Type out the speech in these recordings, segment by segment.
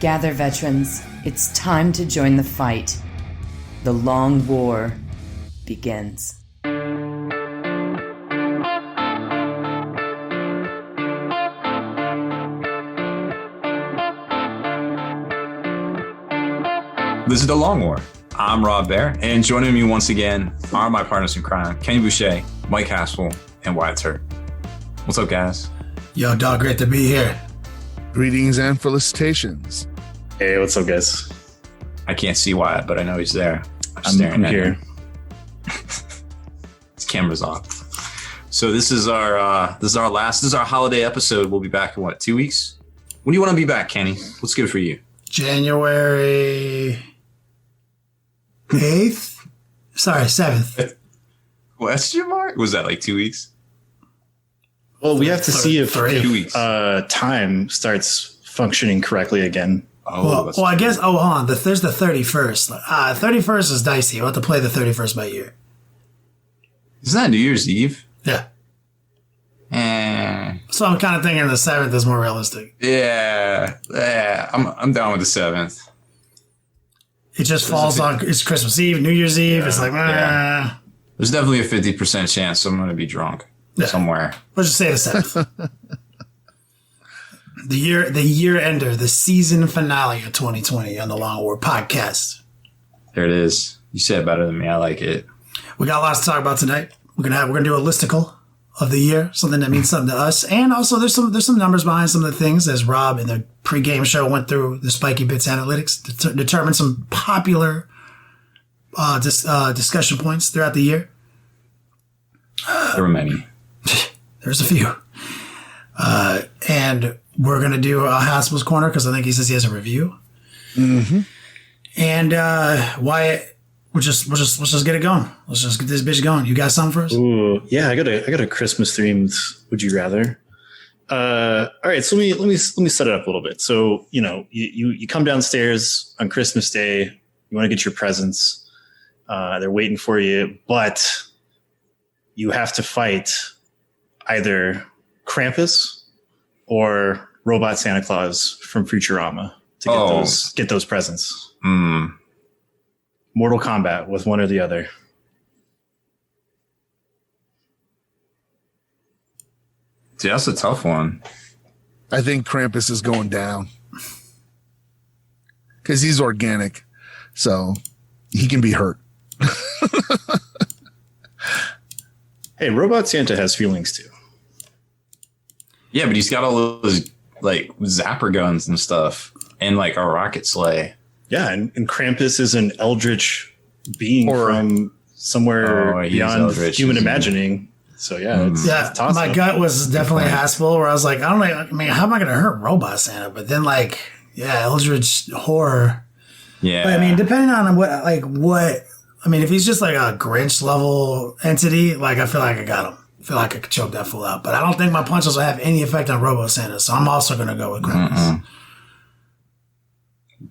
Gather, veterans. It's time to join the fight. The long war begins. This is The Long War. I'm Rob Baer, and joining me once again are my partners in crime, Kenny Boucher, Mike Haspil, and Wyatt Turk. What's up, guys? Yo, dog, great to be here. Greetings and felicitations. Hey, what's up, guys? I can't see Wyatt, but I know he's there. I'm here. His camera's off. So this is our holiday episode. We'll be back in 2 weeks? When do you want to be back, Kenny? What's good for you? January 8th? Sorry, 7th. Question mark? Was that like 2 weeks? Well, we have to see if 2 weeks. Time starts functioning correctly again. Well, I guess, hold on. There's the 31st. 31st is dicey. We'll have to play the 31st by year. Isn't that New Year's Eve? Yeah. So I'm kind of thinking the 7th is more realistic. Yeah. I'm down with the 7th. It just falls on, it's Christmas Eve, New Year's Eve. Yeah, it's like, yeah. There's definitely a 50% chance I'm going to be drunk somewhere. Let's just say the 7th. The year ender, the season finale of 2020 on the Long War podcast. There it is. You said it better than me. I like it. We got lots to talk about tonight. We're gonna do a listicle of the year, something that means something to us, and also there's some numbers behind some of the things. As Rob in the pregame show went through the Spiky Bits analytics to determine some popular discussion points throughout the year. There were many. There's a few, and we're gonna do Haspil's corner because I think he says he has a review. Mm-hmm. And Wyatt. Let's just get it going. Let's just get this bitch going. You got something for us? Ooh, yeah, I got a Christmas themed Would You Rather. All right, so let me set it up a little bit. So, you come downstairs on Christmas Day, you want to get your presents. They're waiting for you, but you have to fight either Krampus or Robot Santa Claus from Futurama to get those presents. Mortal Kombat with one or the other. Dude, that's a tough one. I think Krampus is going down because he's organic, so he can be hurt. Hey, Robot Santa has feelings too. Yeah, but he's got all those like zapper guns and stuff, and like a rocket sleigh. Yeah, and Krampus is an eldritch being from somewhere beyond human imagining. So it's toss-up. My gut was definitely Haspil, where I was like, I don't know. I mean, how am I going to hurt Robot Santa? But then, eldritch horror. Yeah. But, I mean, depending on what. I mean, if he's just like a Grinch level entity, I feel like I got him. I feel like I could choke that fool out. But I don't think my punches will have any effect on Robo Santa. So I'm also going to go with Krampus.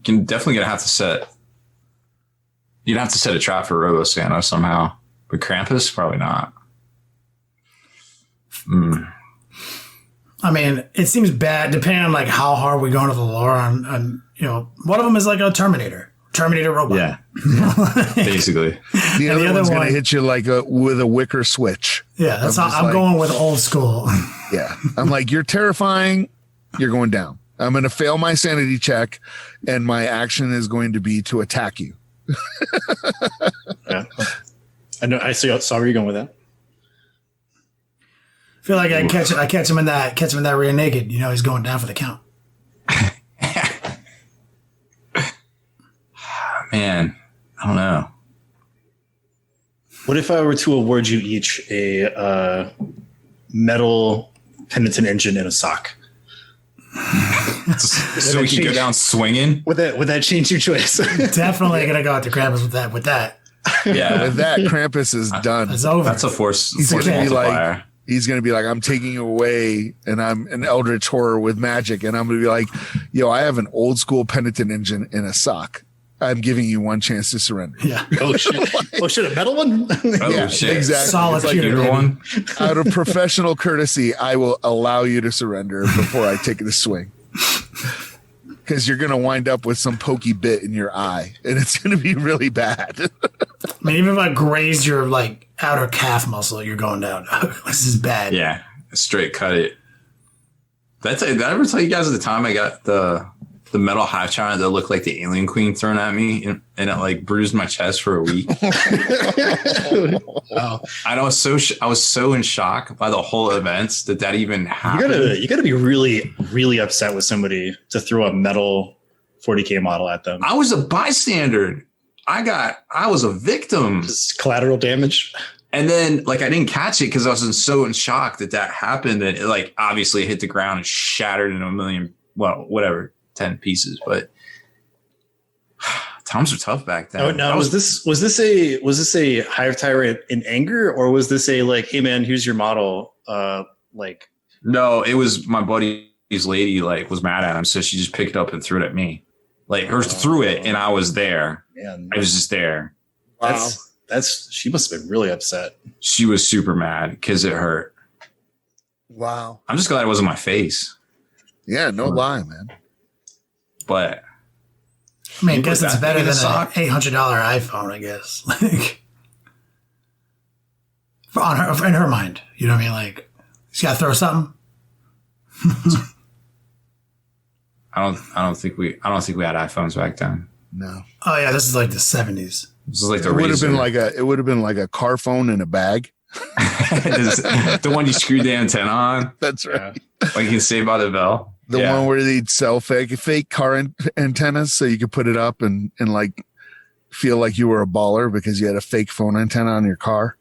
Definitely gonna have to set. You'd have to set a trap for Robo Santa somehow, but Krampus probably not. I mean, it seems bad depending on how hard we go into the lore. On one of them is like a Terminator robot. Yeah, basically. The other one's gonna hit you with a wicker switch. Yeah, that's how I'm going with old school. Yeah, I'm like, you're terrifying. You're going down. I'm going to fail my sanity check, and my action is going to be to attack you. Yeah, I know. I saw where you're going with that. I feel like I catch him in that rear naked. He's going down for the count. Man, I don't know. What if I were to award you each a metal penitent engine and a sock? So we can go down swinging. Would that change your choice? Definitely gonna go out to Krampus with that. Yeah, with that, Krampus is done. It's over. That's a force. He's force gonna multiplier. He's gonna be like, I'm taking you away, and I'm an eldritch horror with magic, and I'm gonna be like, yo, I have an old school penitent engine in a sock. I'm giving you one chance to surrender. Yeah. Oh shit! A metal one? Yeah, shit! Exactly. Solid one. Out of professional courtesy, I will allow you to surrender before I take the swing. because you're going to wind up with some pokey bit in your eye, and it's going to be really bad. I mean, even if I grazed your like outer calf muscle, you're going down. This is bad. Yeah, straight cut it. Did I ever tell you guys at the time I got the metal hive china that looked like the alien queen thrown at me, and it like bruised my chest for a week. Wow. I was so in shock by the whole event that even happened. You gotta be really, really upset with somebody to throw a metal 40K model at them. I was a bystander. I was a victim. Just collateral damage. And then, like, I didn't catch it because I was so in shock that happened. And it, like, obviously hit the ground and shattered into a million, 10 pieces. But times were tough back then. Oh, no, was this a hive tyrant in anger, or was this a like, hey man, here's your model? No, it was my buddy's lady. Like, was mad at him, so she just picked it up and threw it at me. Like, her threw it, and I was there. Man, I was just there. Wow. She must have been really upset. She was super mad because it hurt. Wow. I'm just glad it wasn't my face. Yeah, no lie, man. But I mean, I guess it's better than an sock? $800 iPhone, I guess. Like, in her mind, you know what I mean? Like, she's got to throw something. I don't think we had iPhones back then. No. Oh yeah, this is like the 70s. This is like It would have been like a car phone in a bag. The one you screwed the antenna on. That's right. Like you can save by the bell. The one where they'd sell fake car antennas so you could put it up and like feel like you were a baller because you had a fake phone antenna on your car.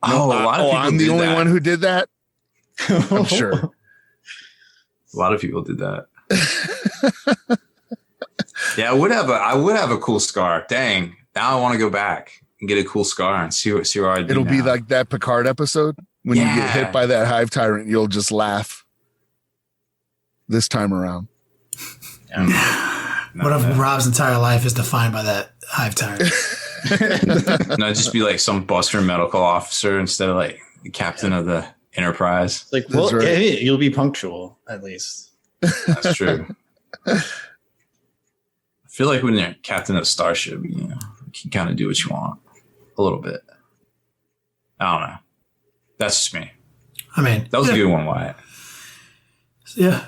Oh, a lot of people I'm the only one who did that. I'm sure. A lot of people did that. Yeah, I would have a cool scar. Dang. Now I want to go back and get a cool scar and see where I do. It'll be now. like that Picard episode when you get hit by that hive tyrant, you'll just laugh this time around. What if Rob's entire life is defined by that hive tyrant? No, just be like some Buster medical officer instead of like the captain of the Enterprise. Like, That's right. hey, you'll be punctual at least. That's true. I feel like when you're captain of Starship, you can kind of do what you want a little bit. I don't know. That's just me. I mean, That was a good one, Wyatt. Yeah.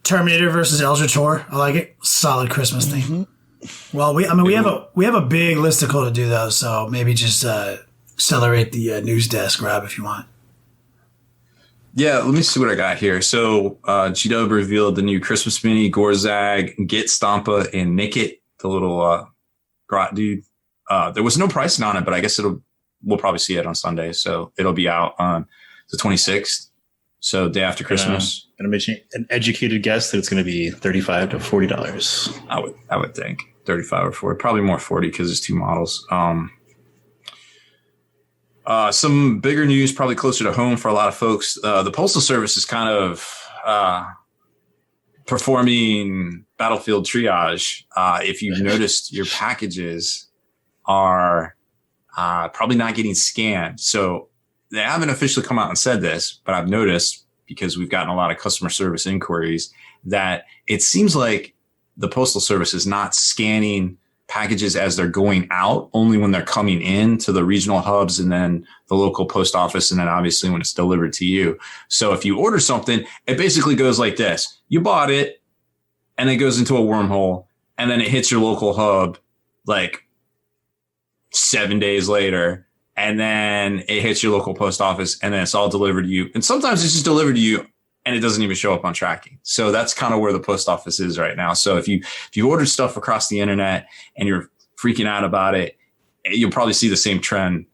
Terminator versus Eldritch Horror. I like it. Solid Christmas theme. Well, we have a big listicle to do though, so maybe just accelerate the news desk, Rob, if you want. Yeah, let me see what I got here. So GW revealed the new Christmas mini, Gorzag, Git, Stompa, and Nickit, the little grot dude. There was no pricing on it, but I guess we'll probably see it on Sunday. So it'll be out on the 26th. So day after Christmas. Gonna make an educated guess that it's going to be $35 to $40. I would think 35 or 40, probably more 40 because it's two models. Some bigger news, probably closer to home for a lot of folks. The Postal Service is kind of performing battlefield triage. If you've noticed, your packages are probably not getting scanned. So they haven't officially come out and said this, but I've noticed because we've gotten a lot of customer service inquiries that it seems like the Postal Service is not scanning packages as they're going out, only when they're coming in to the regional hubs and then the local post office. And then obviously when it's delivered to you. So if you order something, it basically goes like this. You bought it and it goes into a wormhole and then it hits your local hub like 7 days later. And then it hits your local post office and then it's all delivered to you. And sometimes it's just delivered to you and it doesn't even show up on tracking. So that's kind of where the post office is right now. So if you ordered stuff across the internet and you're freaking out about it, you'll probably see the same trend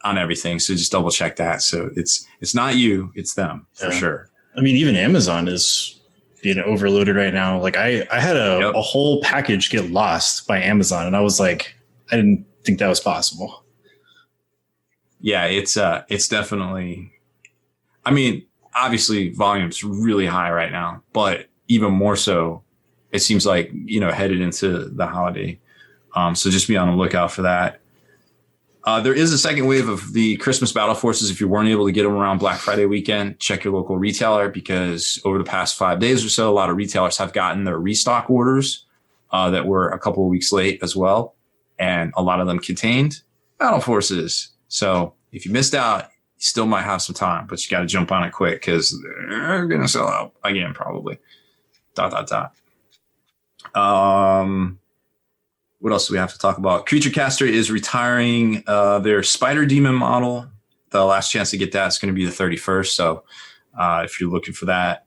on everything. So just double check that. So it's not you, it's them for sure. I mean, even Amazon is being overloaded right now. Like I had a whole package get lost by Amazon and I was like, I didn't think that was possible. Yeah, it's definitely, I mean, obviously volume's really high right now, but even more so, it seems like, headed into the holiday. So just be on the lookout for that. There is a second wave of the Christmas Battle Forces. If you weren't able to get them around Black Friday weekend, check your local retailer, because over the past 5 days or so, a lot of retailers have gotten their restock orders that were a couple of weeks late as well. And a lot of them contained Battle Forces. So if you missed out, you still might have some time, but you got to jump on it quick because they're going to sell out again, probably. ... What else do we have to talk about? Creature Caster is retiring their Spider Demon model. The last chance to get that is going to be the 31st. So if you're looking for that,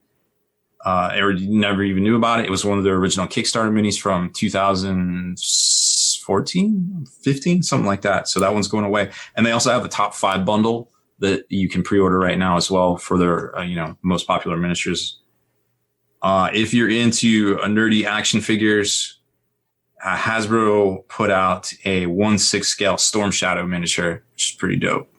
or you never even knew about it, it was one of their original Kickstarter minis from 2014, 15, something like that. So that one's going away. And they also have a top 5 bundle that you can pre-order right now as well for their most popular miniatures. If you're into nerdy action figures, Hasbro put out a 1/6 scale Storm Shadow miniature, which is pretty dope.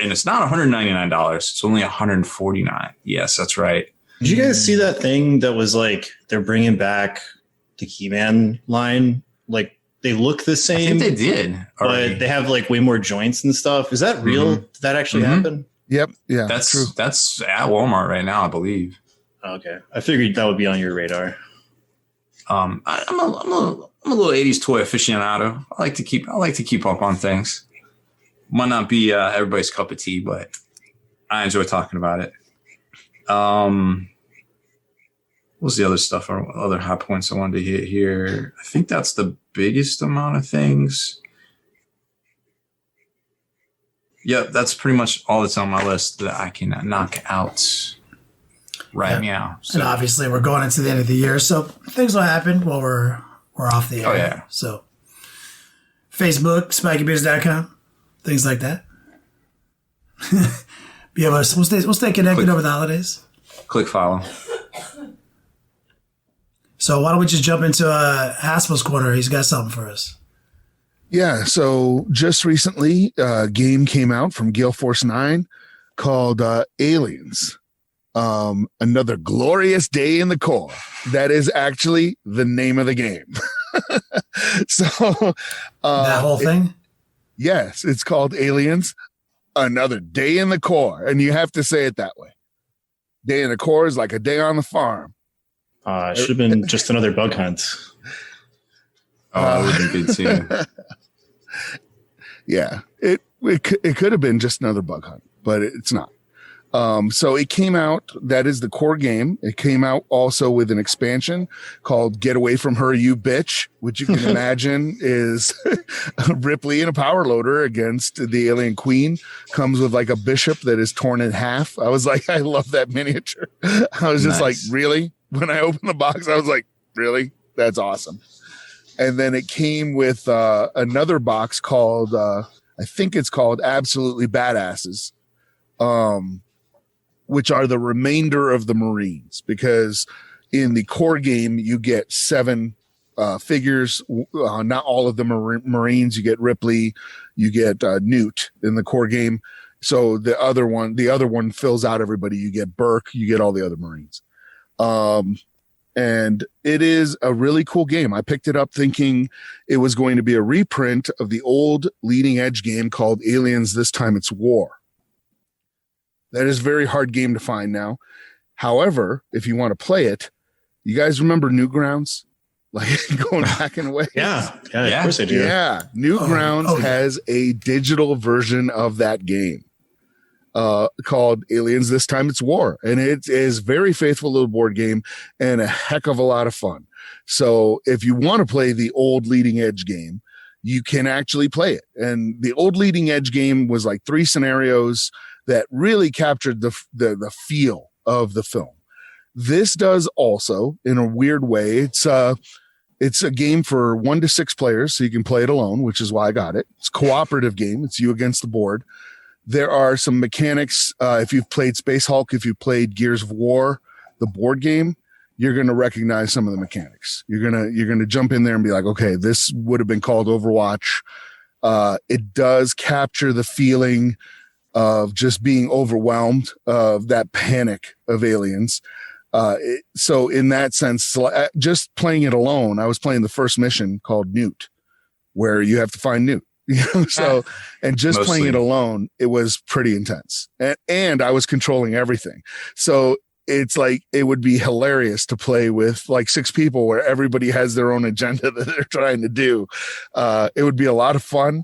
And it's not $199. It's only $149. Yes, that's right. Did you guys see that thing that was like they're bringing back the He-Man line? Like they look the same. I think they did, but they have like way more joints and stuff. Is that real? Did that actually happen? Yep. Yeah. That's true. That's at Walmart right now, I believe. Okay, I figured that would be on your radar. I'm a little 80s toy aficionado. I like to keep up on things. Might not be everybody's cup of tea, but I enjoy talking about it. What's the other stuff or other high points I wanted to hit here? I think that's the biggest amount of things. Yep, that's pretty much all that's on my list that I can knock out right now. So. And obviously we're going into the end of the year, so things will happen while we're off the air. Oh, yeah. So Facebook, spikybiz.com, things like that. We'll stay connected over the holidays. Click follow. So why don't we just jump into Haspil's corner? He's got something for us. Yeah. So just recently, a game came out from Gale Force 9 called Aliens. Another glorious day in the core. That is actually the name of the game. So that whole thing? Yes, it's called Aliens, Another Day in the Core. And you have to say it that way. Day in the core is like a day on the farm. It should have been just another bug hunt. That would have been good too. Yeah, it could have been just another bug hunt, but it's not. So it came out, that is the core game. It came out also with an expansion called Get Away From Her, You Bitch, which you can imagine is Ripley in a power loader against the alien queen. Comes with like a bishop that is torn in half. I was like, I love that miniature. I was just like, really? When I opened the box, I was like, really? That's awesome. And then it came with another box called, I think it's called Absolutely Badasses. Which are the remainder of the Marines, because in the core game, you get 7 figures. Not all of them are Marines. You get Ripley, you get Newt in the core game. So the other one fills out everybody. You get Burke, you get all the other Marines. And it is a really cool game. I picked it up thinking it was going to be a reprint of the old leading edge game called Aliens, This Time It's War. That is a very hard game to find now. However, if you want to play it, you guys remember Newgrounds? Like going back in a way? Yeah, of course I do. Yeah, Newgrounds has a digital version of that game called Aliens, This Time It's War. And it is very faithful little board game and a heck of a lot of fun. So if you want to play the old leading edge game, you can actually play it. And the old leading edge game was like 3 scenarios that really captured the feel of the film. This does also, in a weird way. It's a game for 1 to 6 players, so you can play it alone, which is why I got it. It's a cooperative game. It's you against the board. There are some mechanics. If you've played Space Hulk, if you've played Gears of War, the board game, you're going to recognize some of the mechanics. You're going to jump in there and be like, okay, this would have been called Overwatch. It does capture the feeling of just being overwhelmed, of that panic of aliens. So in that sense, just playing it alone, I was playing the first mission called Newt, where you have to find Newt. So, and just Mostly. playing it alone, it was pretty intense. And I was controlling everything. So it's like, it would be hilarious to play with like 6 people where everybody has their own agenda that they're trying to do. It would be a lot of fun.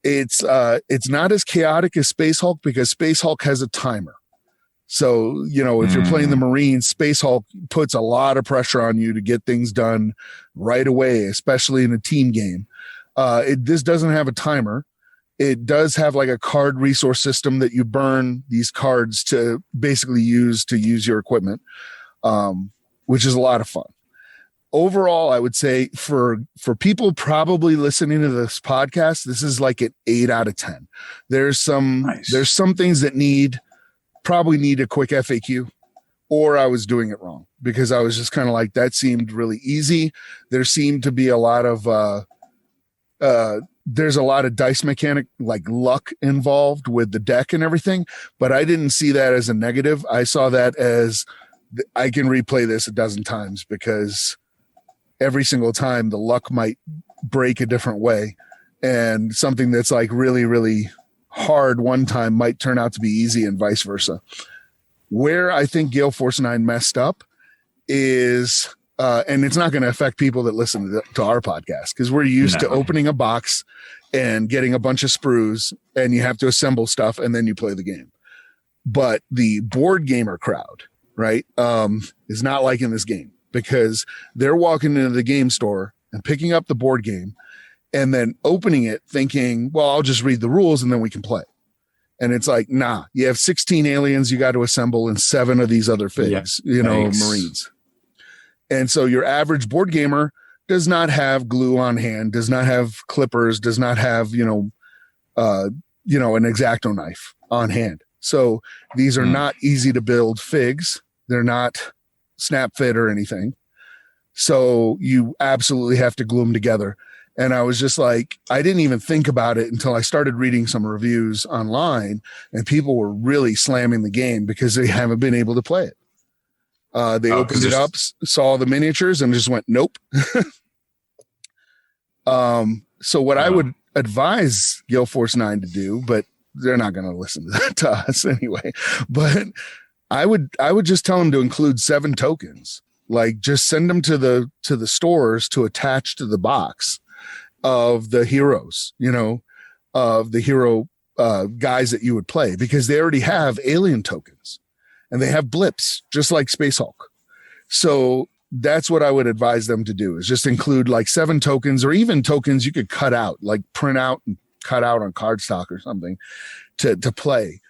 It's not as chaotic as Space Hulk because Space Hulk has a timer. So, if you're playing the Marines, Space Hulk puts a lot of pressure on you to get things done right away, especially in a team game. This doesn't have a timer. It does have like a card resource system that you burn these cards to basically use your equipment, which is a lot of fun. Overall, I would say for people probably listening to this podcast, this is like an 8 out of 10. There's some things that probably need a quick FAQ, or I was doing it wrong because I was just kind of like, that seemed really easy. There seemed to be a lot of, there's a lot of dice mechanic, like luck involved with the deck and everything, but I didn't see that as a negative. I saw that as I can replay this a dozen times because every single time the luck might break a different way, and something that's like really, really hard one time might turn out to be easy and vice versa. Where I think Gale Force 9 messed up is, and it's not going to affect people that listen to our podcast because we're used to opening a box and getting a bunch of sprues and you have to assemble stuff and then you play the game. But the board gamer crowd, right, is not liking this game because they're walking into the game store and picking up the board game and then opening it thinking, well, I'll just read the rules and then we can play. And it's like, nah, you have 16 aliens you got to assemble and 7 of these other figs, Marines. And so your average board gamer does not have glue on hand, does not have clippers, does not have, an X-Acto knife on hand. So these are not easy to build figs. They're not snap fit or anything. So you absolutely have to glue them together. And I was just like, I didn't even think about it until I started reading some reviews online, and people were really slamming the game because they haven't been able to play it. They opened it up, saw the miniatures, and just went, nope. So what I would advise Gale Force 9 to do, but they're not going to listen to that to us anyway. But I would just tell them to include 7 tokens, like just send them to the stores to attach to the box of the heroes, of the hero guys that you would play, because they already have alien tokens and they have blips just like Space Hulk. So that's what I would advise them to do, is just include like 7 tokens, or even tokens you could cut out, like print out and cut out on cardstock or something to play.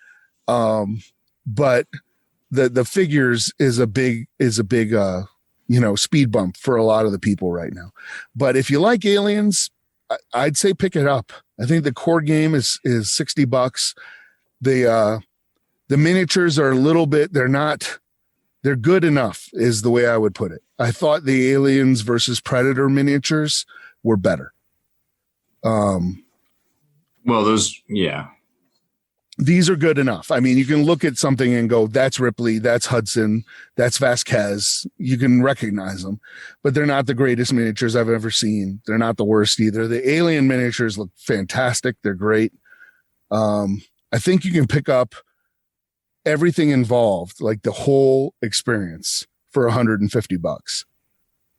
But the figures is a big speed bump for a lot of the people right now. But if you like aliens, I'd say pick it up. I think the core game is $60. The miniatures are a little bit, they're good enough is the way I would put it. I thought the Aliens versus Predator miniatures were better. These are good enough. I mean, you can look at something and go, that's Ripley, that's Hudson, that's Vasquez. You can recognize them, but they're not the greatest miniatures I've ever seen. They're not the worst either. The Alien miniatures look fantastic. They're great. I think you can pick up everything involved, like the whole experience, for $150.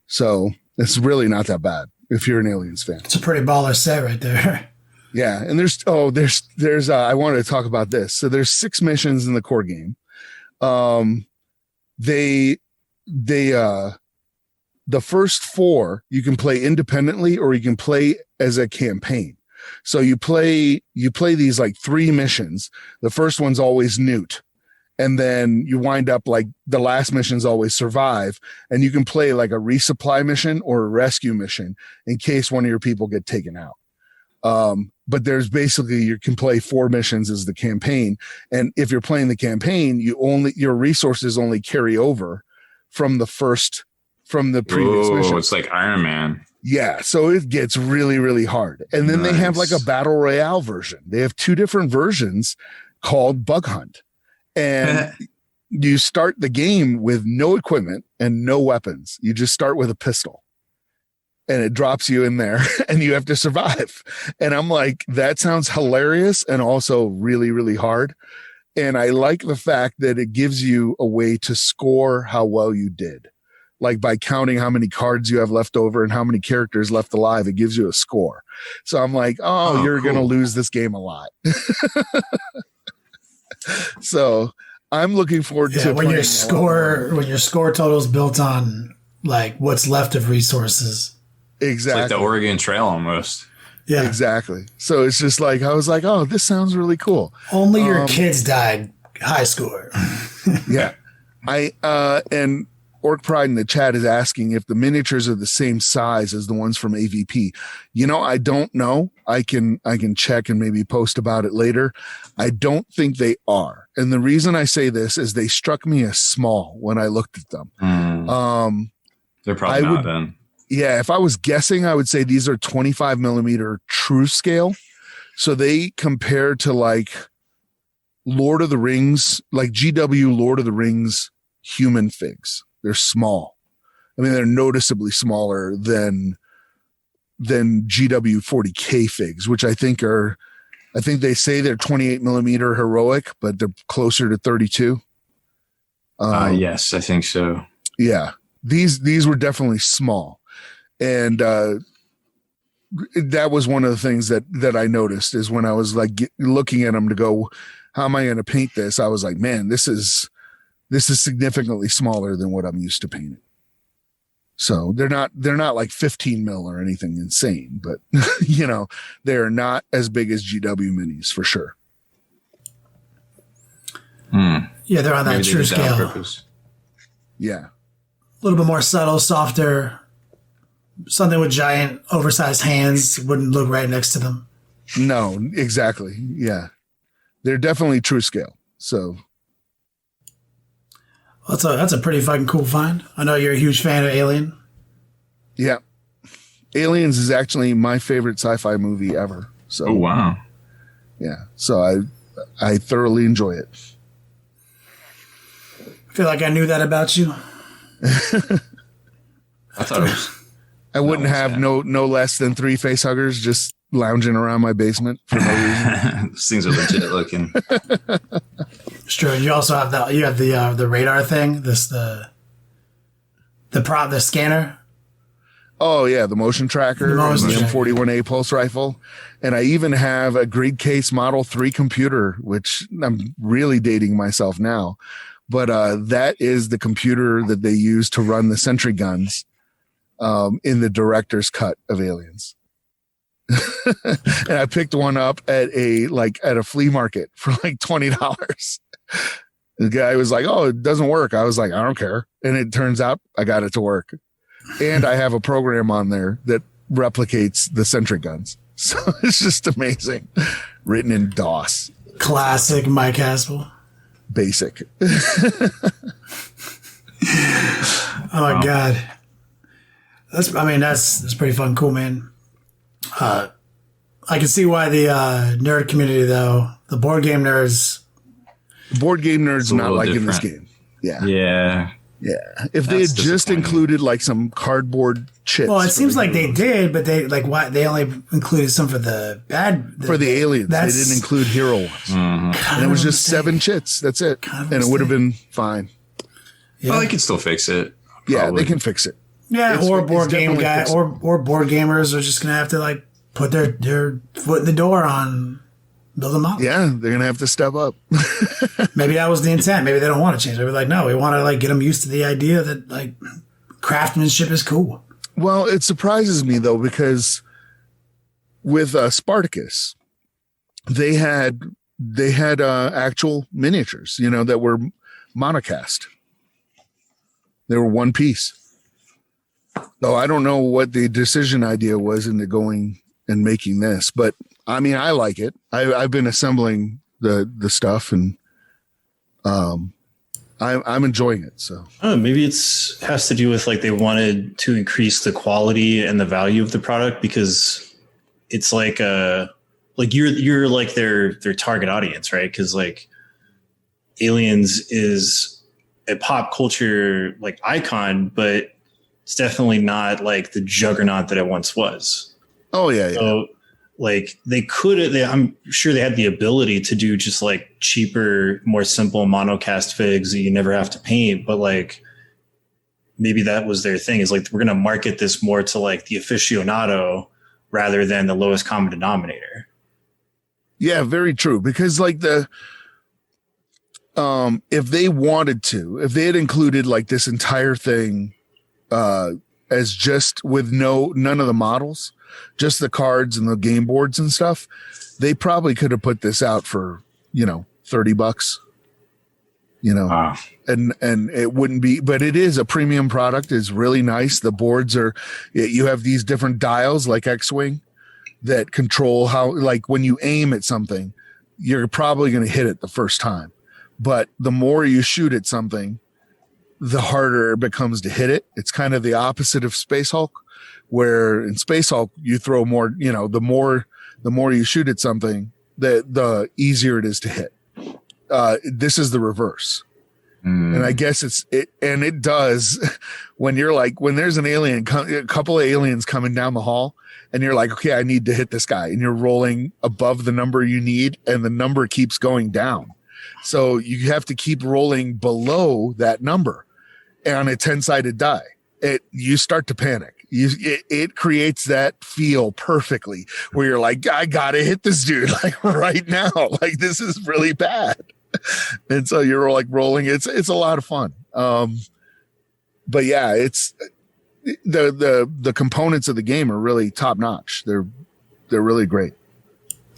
So it's really not that bad if you're an Aliens fan. It's a pretty baller set right there. Yeah. And there's I wanted to talk about this. So there's 6 missions in the core game. The first 4 you can play independently, or you can play as a campaign. So you play these like 3 missions. The first one's always Newt. And then you wind up like the last mission's always survive, and you can play like a resupply mission or a rescue mission in case one of your people get taken out. But there's basically, you can play 4 missions as the campaign. And if you're playing the campaign, your resources only carry over from the previous mission. It's like Iron Man. Yeah. So it gets really, really hard. And then they have like a battle royale version. They have 2 different versions called Bug Hunt. And you start the game with no equipment and no weapons. You just start with a pistol. and it drops you in there and you have to survive. And I'm like, that sounds hilarious and also really, really hard. And I like the fact that it gives you a way to score how well you did. Like by counting how many cards you have left over and how many characters left alive, it gives you a score. So I'm like, you're going to lose this game a lot. So I'm looking forward to when your score total is built on like what's left of resources. It's Exactly. like the Oregon Trail almost. Yeah, exactly. So it's just like, I was like, oh, this sounds really cool. Only your kids died high score. Yeah. And Orc Pride in the chat is asking if the miniatures are the same size as the ones from AVP. I don't know. I can check and maybe post about it later. I don't think they are. And the reason I say this is they struck me as small when I looked at them. They're probably not then. Yeah, if I was guessing, I would say these are 25 millimeter true scale. So they compare to like Lord of the Rings, like GW Lord of the Rings human figs. They're small. I mean, they're noticeably smaller than GW 40K figs, which I think they say they're 28 millimeter heroic, but they're closer to 32. Yes, I think so. Yeah, these were definitely small. And that was one of the things that I noticed is when I was like looking at them to go, how am I going to paint this? I was like, man, this is significantly smaller than what I'm used to painting. So they're not like 15 mil or anything insane, but they're not as big as GW minis for sure. Yeah, they're on that true scale. Yeah. A little bit more subtle, softer. Something with giant, oversized hands wouldn't look right next to them. No, exactly. Yeah. They're definitely true scale. So that's a pretty fucking cool find. I know you're a huge fan of Alien. Yeah. Aliens is actually my favorite sci-fi movie ever. So wow. Yeah. So I thoroughly enjoy it. I feel like I knew that about you. I thought it was. I wouldn't have no less than 3 face huggers just lounging around my basement for no reason. Those things are legit looking. It's true. You also have the radar thing. The scanner. Oh yeah, the motion tracker, the M41A pulse rifle, and I even have a grid case Model 3 computer, which I'm really dating myself now, but that is the computer that they use to run the sentry guns in the director's cut of Aliens. And I picked one up at a flea market for like $20. The guy was like, "Oh, it doesn't work." I was like, "I don't care." And it turns out I got it to work. And I have a program on there that replicates the sentry guns. So it's just amazing. Written in DOS. Classic Mike Haspil. Basic. Oh my God. That's pretty fucking cool, man. I can see why the nerd community, though, the board game nerds not liking this game. Yeah. Yeah. Yeah. If they had just included like some cardboard chits. Well, it seems like they did, but they only included some for the aliens. They didn't include hero ones. Mm-hmm. And it was just 7 chits. That's it. And it would have been fine. Yeah. Well, they can still fix it. Probably. Yeah, they can fix it. Yeah, or board game guy or board gamers are just gonna have to like put their foot in the door on build them up. Yeah, they're gonna have to step up. Maybe that was the intent. Maybe they don't want to change. They were like, no, we want to like get them used to the idea that like craftsmanship is cool. Well, it surprises me though because with Spartacus, they had actual miniatures, that were monocast. They were one piece. So I don't know what the decision idea was into going and making this, but I mean, I like it. I've been assembling the stuff and I'm enjoying it. So maybe has to do with like they wanted to increase the quality and the value of the product because it's like you're like their target audience, right? Because like Aliens is a pop culture like icon, but It's definitely not like the juggernaut that it once was. Oh yeah. So like I'm sure they had the ability to do just like cheaper, more simple monocast figs that you never have to paint. But like, maybe that was their thing, is like, we're going to market this more to like the aficionado rather than the lowest common denominator. Yeah, very true. Because like if they wanted to, if they had included like this entire thing as just with none of the models, just the cards and the game boards and stuff, they probably could have put this out for, $30, Wow. and it wouldn't be, but it is a premium product. It's really nice. The boards you have these different dials like X-Wing that control how, like when you aim at something, you're probably going to hit it the first time. But the more you shoot at something, the harder it becomes to hit it. It's kind of the opposite of Space Hulk, where in Space Hulk, you throw more, the more you shoot at something, the easier it is to hit. This is the reverse. And I guess it does when you're like, when there's an alien, a couple of aliens coming down the hall, and you're like, okay, I need to hit this guy. And you're rolling above the number you need, and the number keeps going down. So you have to keep rolling below that number on a 10-sided die. You start to panic. It creates that feel perfectly where you're like, I gotta hit this dude like right now. Like this is really bad. And so you're like rolling. It's a lot of fun. But yeah, it's the components of the game are really top notch. They're really great.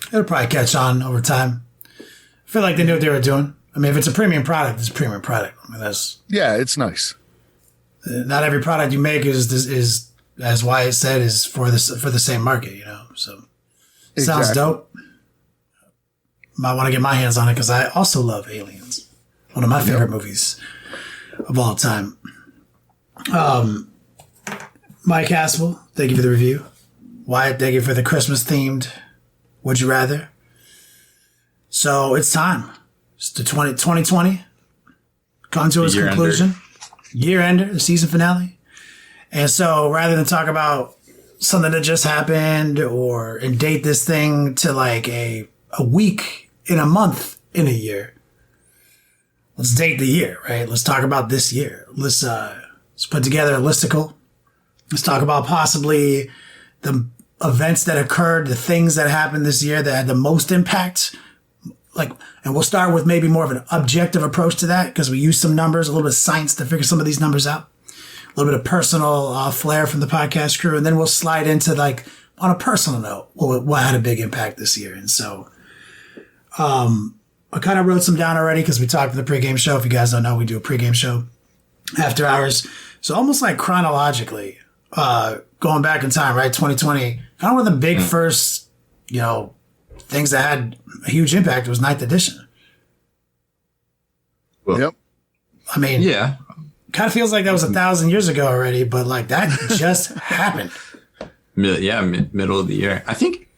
It'll probably catch on over time. I feel like they knew what they were doing. I mean, if it's a premium product, it's a premium product. I mean, it's nice. Not every product you make is as Wyatt said, is for the same market, So it sounds dope. Might want to get my hands on it because I also love Aliens, one of my favorite movies of all time. Mike Haspil, thank you for the review. Wyatt, thank you for the Christmas themed Would You Rather. So it's time. It's the 2020 come to its conclusion. Year ender, the season finale. And so rather than talk about something that just happened and date this thing to like a week in a month in a year, let's date the year, right? Let's talk about this year. Let's put together a listicle. Let's talk about possibly the events that occurred, the things that happened this year that had the most impact. And we'll start with maybe more of an objective approach to that because we use some numbers, a little bit of science to figure some of these numbers out, a little bit of personal flair from the podcast crew. And then we'll slide into like on a personal note, what had a big impact this year. And so, I kind of wrote some down already because we talked in the pregame show. If you guys don't know, we do a pregame show after hours. So almost like chronologically, going back in time, right? 2020, kind of one of the big first, things that had a huge impact was 9th edition. Well, yep. I mean, yeah. Kind of feels like that was 1,000 years ago already, but like that just happened. Middle of the year. I think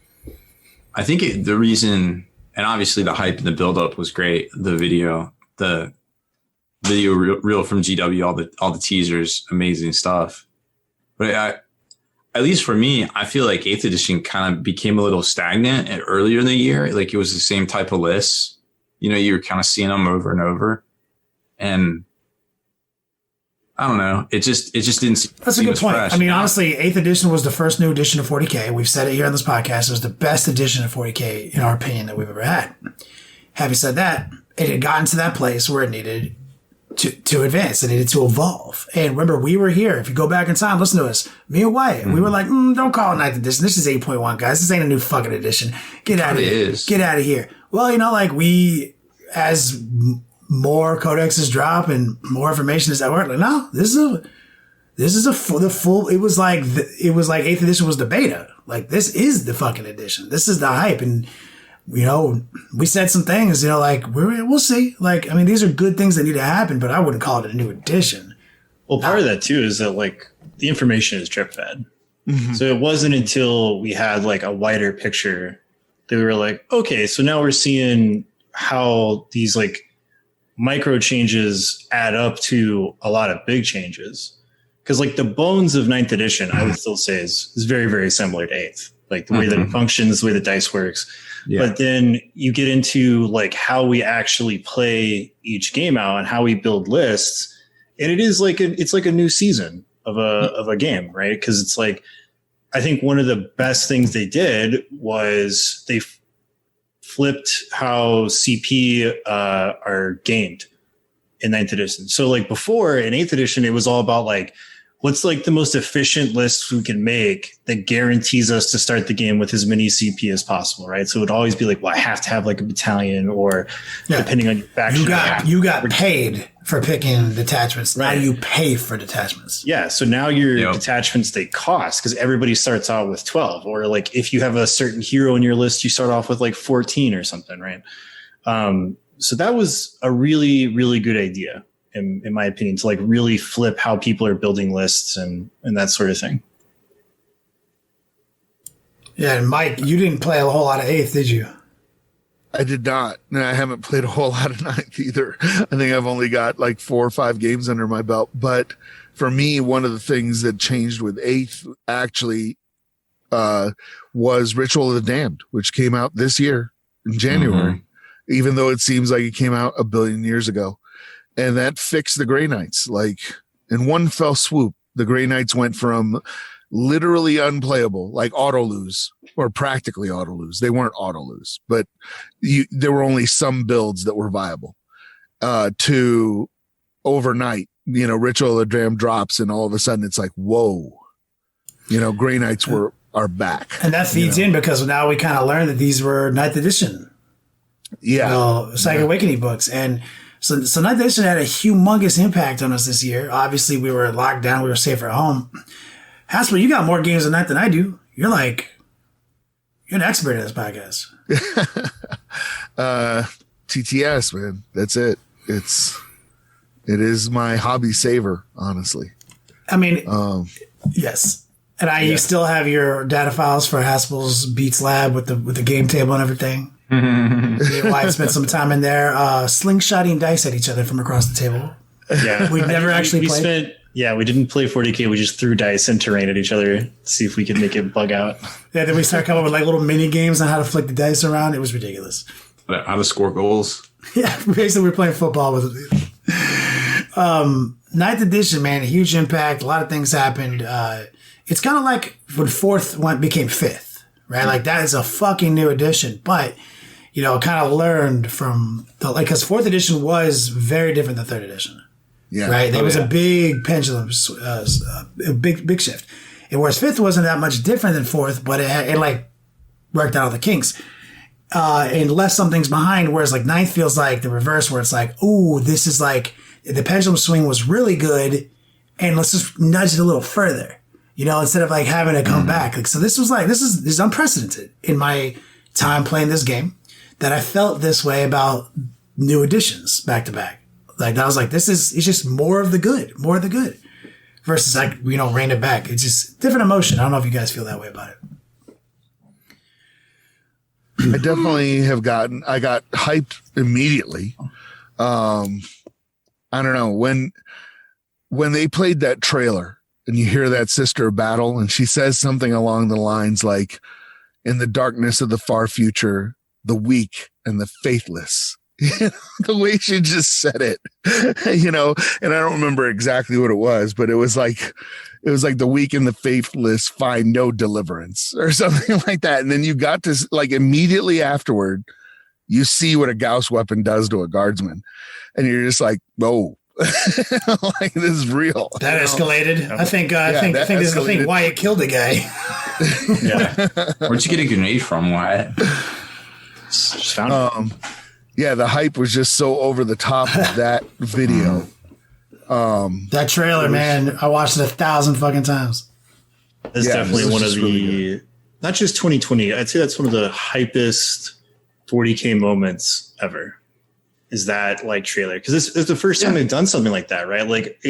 the reason, and obviously the hype and the buildup was great. The video reel from GW, all the teasers, amazing stuff. But at least for me, I feel like 8th edition kind of became a little stagnant earlier in the year. Like it was the same type of lists. You were kind of seeing them over and over. And I don't know. It just didn't seem. That's a good point. Fresh. I mean, honestly, 8th edition was the first new edition of 40K. We've said it here on this podcast. It was the best edition of 40K, in our opinion, that we've ever had. Having said that, it had gotten to that place where it needed to advance. It needed to evolve. And remember, we were here. If you go back in time, listen to us. Me and Wyatt, we were like, don't call it 9th edition. This is 8.1, guys. This ain't a new fucking edition. Get out of here. Get out of here. Well, as more codexes drop and more information is at work, like, no, this is the full, it was like 8th edition was the beta. Like, this is the fucking edition. This is the hype. And, we said some things, we'll see. Like, I mean, these are good things that need to happen, but I wouldn't call it a new edition. Well, part of that too is that like the information is drip fed. Mm-hmm. So it wasn't until we had like a wider picture that we were like, okay, so now we're seeing how these like micro changes add up to a lot of big changes. because like the bones of ninth edition, I would still say is very, very similar to eighth. Like the way that it functions, the way the dice works. Yeah. But then you get into like how we actually play each game out and how we build lists. And it is like it's like a new season of a game, right? Because it's like, I think one of the best things they did was they flipped how CP are gained in ninth edition. So like before in eighth edition, it was all about like, what's like the most efficient list we can make that guarantees us to start the game with as many CP as possible, right? So it would always be like, well, I have to have like a battalion, or depending on your faction. You got paid for picking detachments. Right. Now you pay for detachments. Yeah. So now your detachments, they cost because everybody starts out with 12, or like if you have a certain hero in your list, you start off with like 14 or something, right? So that was a really, really good idea. In my opinion, to like really flip how people are building lists and that sort of thing. Yeah, and Mike, you didn't play a whole lot of eighth, did you? I did not. And I haven't played a whole lot of ninth either. I think I've only got like 4 or 5 games under my belt. But for me, one of the things that changed with eighth actually was Ritual of the Damned, which came out this year in January, even though it seems like it came out a billion years ago. And that fixed the Grey Knights. Like in one fell swoop, the Grey Knights went from literally unplayable, like auto lose, or practically auto lose. They weren't auto lose, but there were only some builds that were viable, to overnight, Ritual of the Damned drops, and all of a sudden it's like, whoa, Grey Knights are back. And that feeds in because now we kind of learned that these were ninth edition. Yeah. Psychic Awakening books. And So ninth edition had a humongous impact on us this year. Obviously, we were locked down. We were safer at home. Haspil, you got more games of ninth than I do. You're an expert at this podcast. TTS, man. That's it. It is my hobby saver, honestly. I mean, yes. And you still have your data files for Haspil's Beats Lab with the game table and everything. Wyatt spent some time in there slingshotting dice at each other from across the table. Yeah, we never actually played. We didn't play 40K. We just threw dice and terrain at each other to see if we could make it bug out. Yeah, then we started coming up with like little mini games on how to flick the dice around. It was ridiculous. How to score goals. Yeah, basically we were playing football with ninth edition, man, huge impact. A lot of things happened. It's kind of like when fourth became fifth, right? Like that is a fucking new edition, but kind of learned from because fourth edition was very different than third edition. Yeah. Right. There was a big pendulum, a big shift. And whereas fifth wasn't that much different than fourth, but it like worked out all the kinks. And left some things behind, whereas like ninth feels like the reverse, where it's like, ooh, this is like the pendulum swing was really good, and let's just nudge it a little further, instead of like having to come back. Like, so this is unprecedented in my time playing this game, that I felt this way about new editions back to back. Like I was like, it's just more of the good, versus like, rein it back. It's just different emotion. I don't know if you guys feel that way about it. I definitely I got hyped immediately. I don't know, when they played that trailer and you hear that sister battle and she says something along the lines like, in the darkness of the far future, the weak and the faithless, the way she just said it, and I don't remember exactly what it was, but it was like the weak and the faithless find no deliverance or something like that. And then you got to like immediately afterward, you see what a Gauss weapon does to a guardsman, and you're just like, whoa, like this is real. That escalated. I think Wyatt killed a guy. Yeah. Where'd you get a grenade from, Wyatt? Just found it. Yeah, the hype was just so over the top of that video. That trailer, man, I watched it 1,000 fucking times. That's definitely one of the, not just 2020, I'd say that's one of the hypest 40K moments ever, is that like trailer. Because it's the first time they've done something like that, right? Like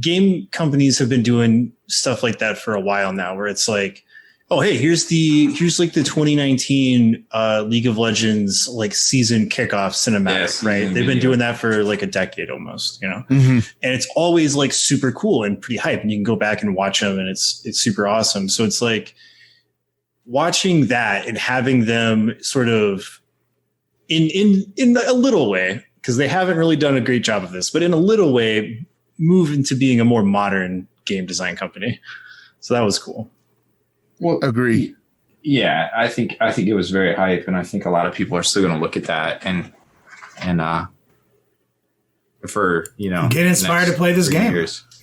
game companies have been doing stuff like that for a while now, where it's like oh, hey, here's like the 2019 League of Legends like season kickoff cinematic, right? They've been doing that for like a decade almost, you know? Mm-hmm. And it's always like super cool and pretty hype, and you can go back and watch them, and it's super awesome. So it's like watching that and having them sort of in a little way, because they haven't really done a great job of this, but in a little way move into being a more modern game design company. So that was cool. Well, agree. Yeah, I think it was very hype, and I think a lot of people are still going to look at that and for get inspired to play this game.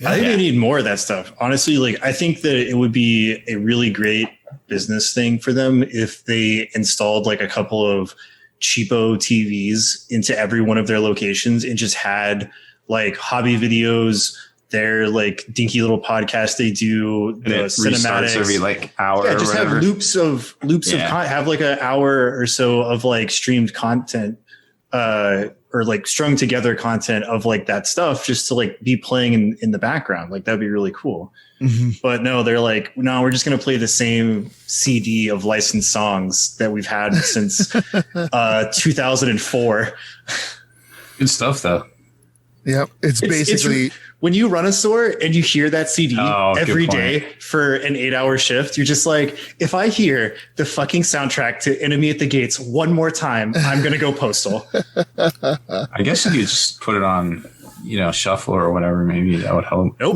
I think they need more of that stuff. Honestly, like I think that it would be a really great business thing for them if they installed like a couple of cheapo TVs into every one of their locations and just had like hobby videos, their like dinky little podcast they do, the cinematics every like hour. Yeah, just have loops of have like an hour or so of like streamed content, or like strung together content of like that stuff just to like be playing in the background. Like that'd be really cool. Mm-hmm. But no, they're like, no, we're just going to play the same CD of licensed songs that we've had since 2004. Good stuff though. Yep. It's basically when you run a store and you hear that CD every day for an 8-hour shift, you're just like, if I hear the fucking soundtrack to Enemy at the Gates one more time, I'm going to go postal. I guess you could just put it on, shuffle or whatever. Maybe that would help. Nope.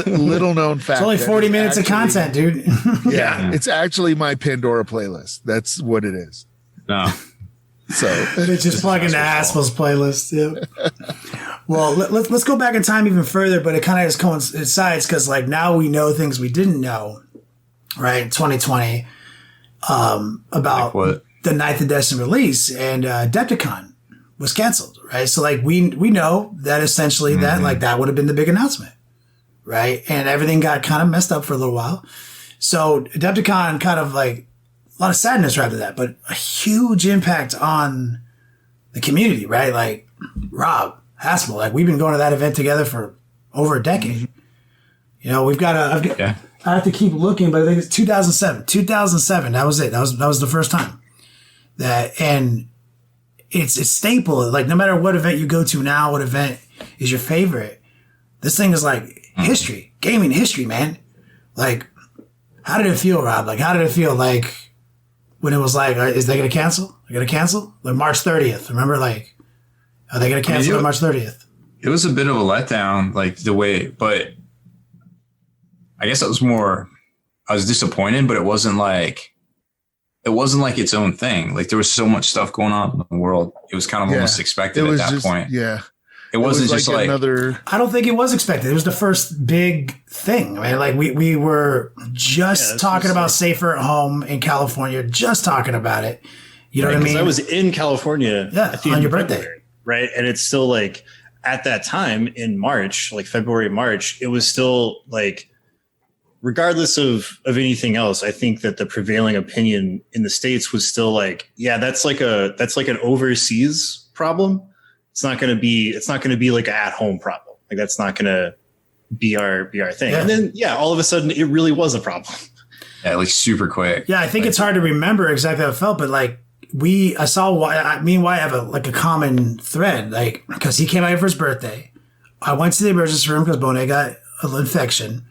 Little known fact. It's only 40 minutes of content, dude. Yeah. It's actually my Pandora playlist. That's what it is. No. So it's just plug into Haspil's playlist. Yeah. Well, let's go back in time even further, but it kind of just coincides because like now we know things we didn't know, right? In 2020, about like the 9th edition release, and Adepticon was canceled, right? So like we know that essentially that like that would have been the big announcement, right? And everything got kind of messed up for a little while. So Adepticon kind of like a lot of sadness after that, but a huge impact on the community, right? Like Rob, Haspil, like we've been going to that event together for over a decade. We've got I have to keep looking, but I think it's 2007. 2007, that was it. That was the first time and it's a staple. Like no matter what event you go to now, what event is your favorite, this thing is like history, gaming history, man. Like, how did it feel, Rob? Like, how did it feel like when it was like, is they going to cancel? They're going to cancel? Like March 30th. Remember, like, are they going to cancel on March 30th? It was a bit of a letdown, like the way, but I guess I was disappointed, but it wasn't like its own thing. Like there was so much stuff going on in the world. It was kind of almost expected at that point. Yeah. It wasn't just like another. I don't think it was expected. It was the first big thing. I mean, like we were just talking about safer at home in California, just talking about it. You know what I mean? I was in California on your birthday. Right. And it's still like at that time in March, like February, March, it was still like, regardless of anything else, I think that the prevailing opinion in the States was still like, yeah, that's like an overseas problem. It's not going to be like an at-home problem. Like that's not going to be our thing. Yeah. And then, all of a sudden it really was a problem. Yeah, like super quick. Yeah, I think it's hard to remember exactly how it felt, but like me and Wyatt have a common thread, like because he came out here for his birthday. I went to the emergency room because Bonet got an infection,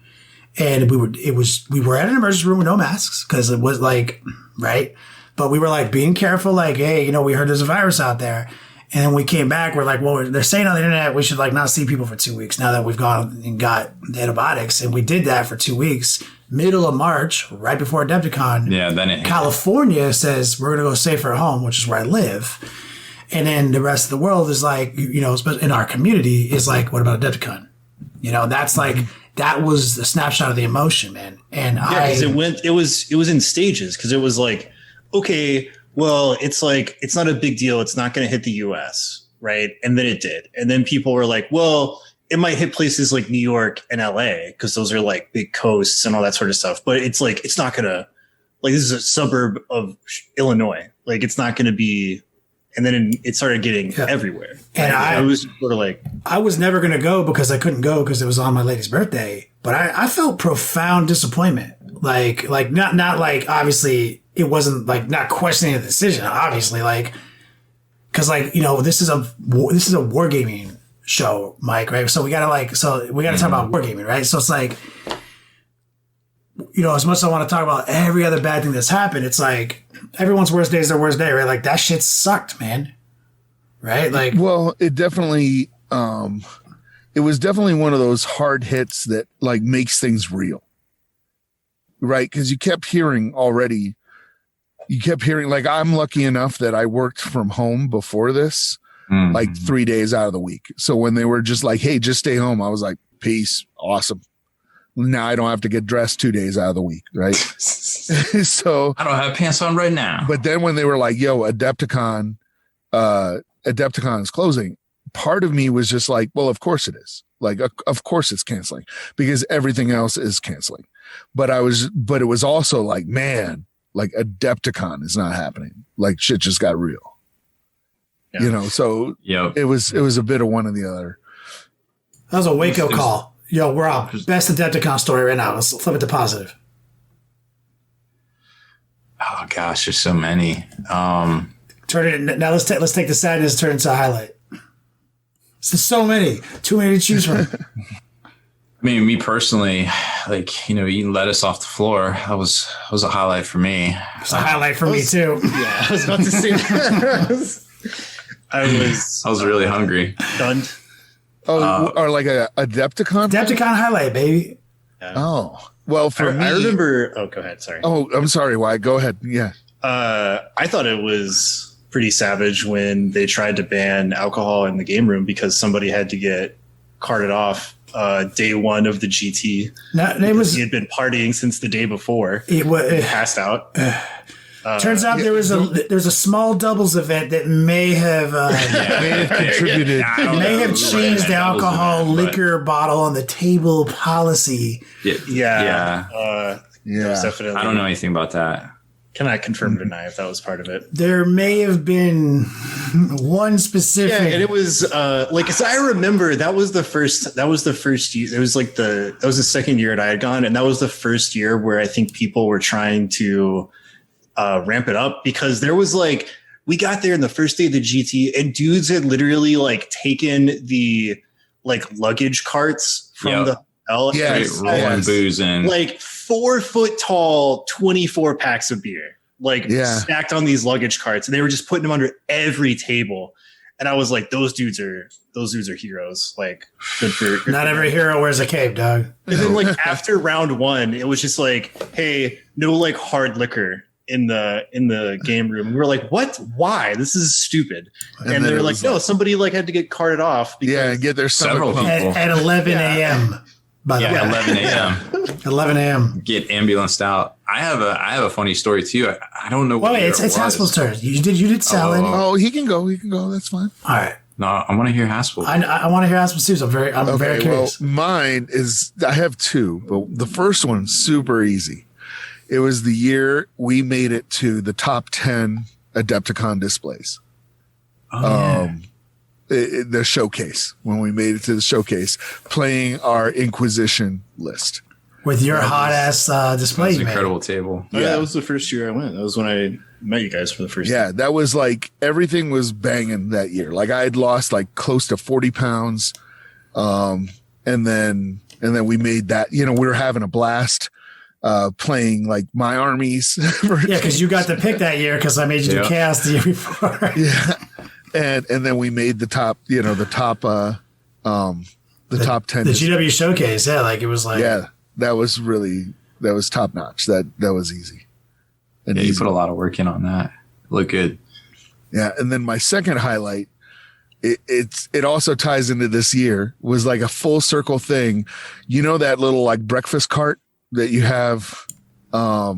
and we were at an emergency room with no masks because it was like right, but we were like being careful, like hey, we heard there's a virus out there. And then we came back, we're like, well, they're saying on the internet we should like not see people for 2 weeks now that we've gone and got the antibiotics. And we did that for 2 weeks. Middle of March, right before Adepticon, then California says we're going to go safer at home, which is where I live. And then the rest of the world is like, in our community is like, what about Adepticon? That's like, that was the snapshot of the emotion, man. And it was in stages because it was like, okay, well, it's like, it's not a big deal. It's not going to hit the US, right? And then it did. And then people were like, well, it might hit places like New York and LA because those are like big coasts and all that sort of stuff. But it's like, it's not going to, like, this is a suburb of Illinois. Like, it's not going to be, and then it started getting everywhere. And I was sort of like, I was never going to go because I couldn't go because it was on my lady's birthday. But I felt profound disappointment like not like obviously it wasn't like not questioning the decision. Obviously, like because like this is a wargaming show, Mike, right? So we gotta talk about wargaming, right? So it's like as much as I want to talk about every other bad thing that's happened, it's like everyone's worst day is their worst day, right? Like that shit sucked, man. Right? Like, well, it definitely, it was definitely one of those hard hits that like makes things real. Right? Because you kept hearing like, I'm lucky enough that I worked from home before this, like 3 days out of the week. So when they were just like, hey, just stay home, I was like, peace. Awesome. Now I don't have to get dressed 2 days out of the week, right? So I don't have pants on right now. But then when they were like, yo, Adepticon is closing, part of me was just like, well, of course it is. Like, of course it's canceling because everything else is canceling. But it was also like, man, like Adepticon is not happening. Like shit just got real, so it was a bit of one or the other. That was a wake-up call. Yo, we're up. Best Adepticon story right now. Let's flip it to positive. Oh gosh, there's so many. Turn it now. Let's take the sadness and turn it into a highlight. There's so many, too many to choose from. I mean, me personally, like eating lettuce off the floor. That was a highlight for me. It's a highlight for me too. Yeah, I was about to say that. I was really hungry. Stunned. Oh, or like a Adepticon? Adepticon highlight, baby. Yeah. Oh, well, for me. I remember. Oh, go ahead. Sorry. Oh, I'm sorry. Why? Go ahead. Yeah. I thought it was pretty savage when they tried to ban alcohol in the game room because somebody had to get carted off day one of the GT. He had been partying since the day before. He passed out. Turns out there's a small doubles event that may have contributed. May have changed the alcohol liquor bottle on the table policy. Yeah. Definitely. I don't know anything about that. Cannot confirm or deny if that was part of it. There may have been one specific. Yeah, and it was as I remember, that was the first year. It was that was the second year that I had gone, and that was the first year where I think people were trying to ramp it up because there was we got there in the first day of the GT and dudes had literally taken the luggage carts from the hotel. Yes. Rolling booze in 4 foot tall, 24 packs of beer, stacked on these luggage carts. And they were just putting them under every table. And I was like, those dudes are heroes. Good for not every hero wears a cape, Doug. And then after round one, it was just hey, no hard liquor in the game room. We were like, what? Why? This is stupid. And they were like, no, somebody had to get carted off. And get their several people at 11 a.m. By the way, 11 a.m. 11 a.m. Get ambulanced out. I have a funny story too. I don't know. Wait, it's Haspil's turn. You did salad. Oh, he can go. That's fine. All right. No, I want to hear Haspil. I want to hear Haspil too. So I'm very curious. Well, mine is I have two, but the first one's super easy. It was the year we made it to the top 10 Adepticon displays. The showcase, when we made it to the showcase, playing our Inquisition list. With your hot ass display. That was an incredible table. Yeah, that was the first year I went. That was when I met you guys for the first time. Yeah, that was everything was banging that year. I had lost close to 40 pounds. And then we made that, we were having a blast. Playing my armies. Yeah, because you got the pick that year because I made you do chaos the year before. Yeah, and then we made the top, the top 10. The GW showcase, yeah, it was that was top notch. That was easy. And you put a lot of work in on that. Look good. Yeah, and then my second highlight, it also ties into this year, was a full circle thing. That little breakfast cart that you have, not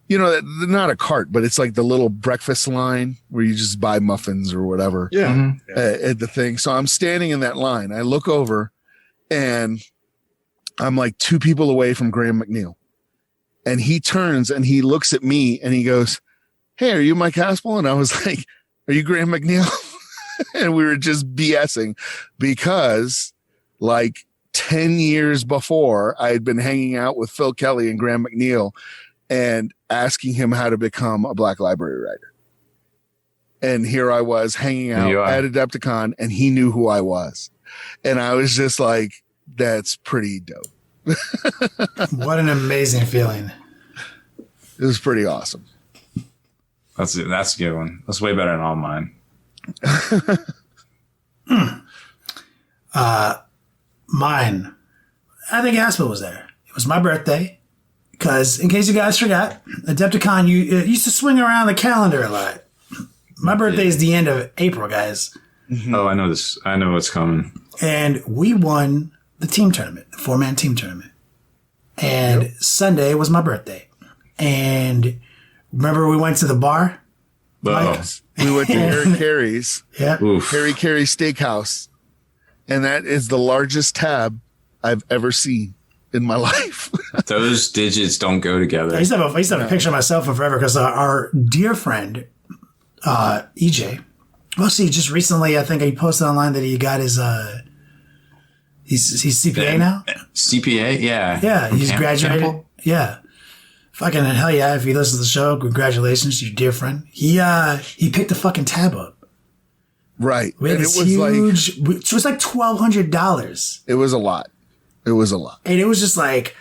a cart, but it's the little breakfast line where you just buy muffins or whatever. Yeah. Mm-hmm. At the thing. So I'm standing in that line. I look over and I'm 2 people away from Graham McNeil. And he turns and he looks at me and he goes, "Hey, are you Mike Haspil?" And I was like, "Are you Graham McNeil?" And we were just BSing because 10 years before, I had been hanging out with Phil Kelly and Graham McNeil and asking him how to become a Black Library writer. And here I was hanging out at Adepticon, and he knew who I was. And I was just like, that's pretty dope. What an amazing feeling. It was pretty awesome. That's a good one. That's way better than all mine. Mine, I think Haspil was there. It was my birthday. Because, in case you guys forgot, Adepticon, you used to swing around the calendar a lot. My birthday is the end of April, guys. Oh, I know this. I know what's coming. And we won the team tournament, the 4-man team tournament. And Sunday was my birthday. And remember we went to the bar? Oh. We went to Harry Carey's. Yeah. Oof. Harry Carey Steakhouse. And that is the largest tab I've ever seen in my life. Those digits don't go together. I used to have a picture of myself of forever because our dear friend, EJ, well, see, just recently, I think he posted online that he got his, he's CPA now. CPA? Yeah. Yeah, he's graduated. Temple? Yeah. Fucking hell yeah. If you listen to the show, congratulations to your dear friend. He picked the fucking tab up. Right. We had And this it was huge, like, it was like $1,200. it was a lot. It was a lot. And it was just like,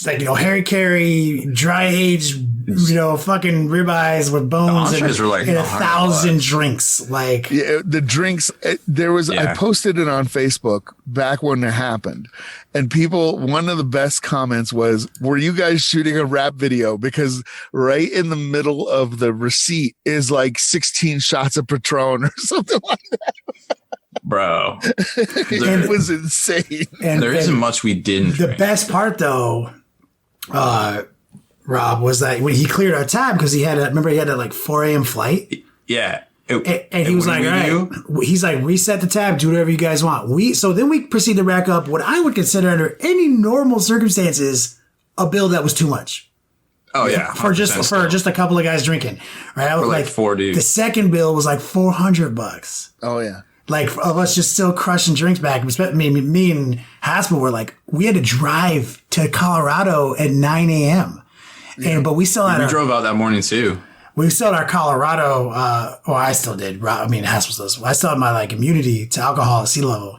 Harry Carey, dry aged, fucking ribeyes with bones and, entrees were like and 100 $1,000 drinks. Like, Yeah, the drinks, there was, I posted it on Facebook back when it happened. And one of the best comments was, were you guys shooting a rap video? Because right in the middle of the receipt is like 16 shots of Patron or something like that. Bro. It was insane. and There isn't much we didn't the drink. best part though, Rob, was that when he cleared our tab because he had a like 4 a.m. flight. Yeah. And he was like, all right, he's like, reset the tab, do whatever you guys want. So then we proceed to rack up what I would consider under any normal circumstances, a bill that was too much. Oh yeah. For just a couple of guys drinking. Right. I was like 4 dudes. The second bill was like $400. Oh, yeah. Like of us just still crushing drinks back. Me and Haspil were like, we had to drive to Colorado at 9 a.m. But we still had we drove out that morning too. We still had our Colorado, I still did. Haspil does. I still had my like immunity to alcohol at sea level.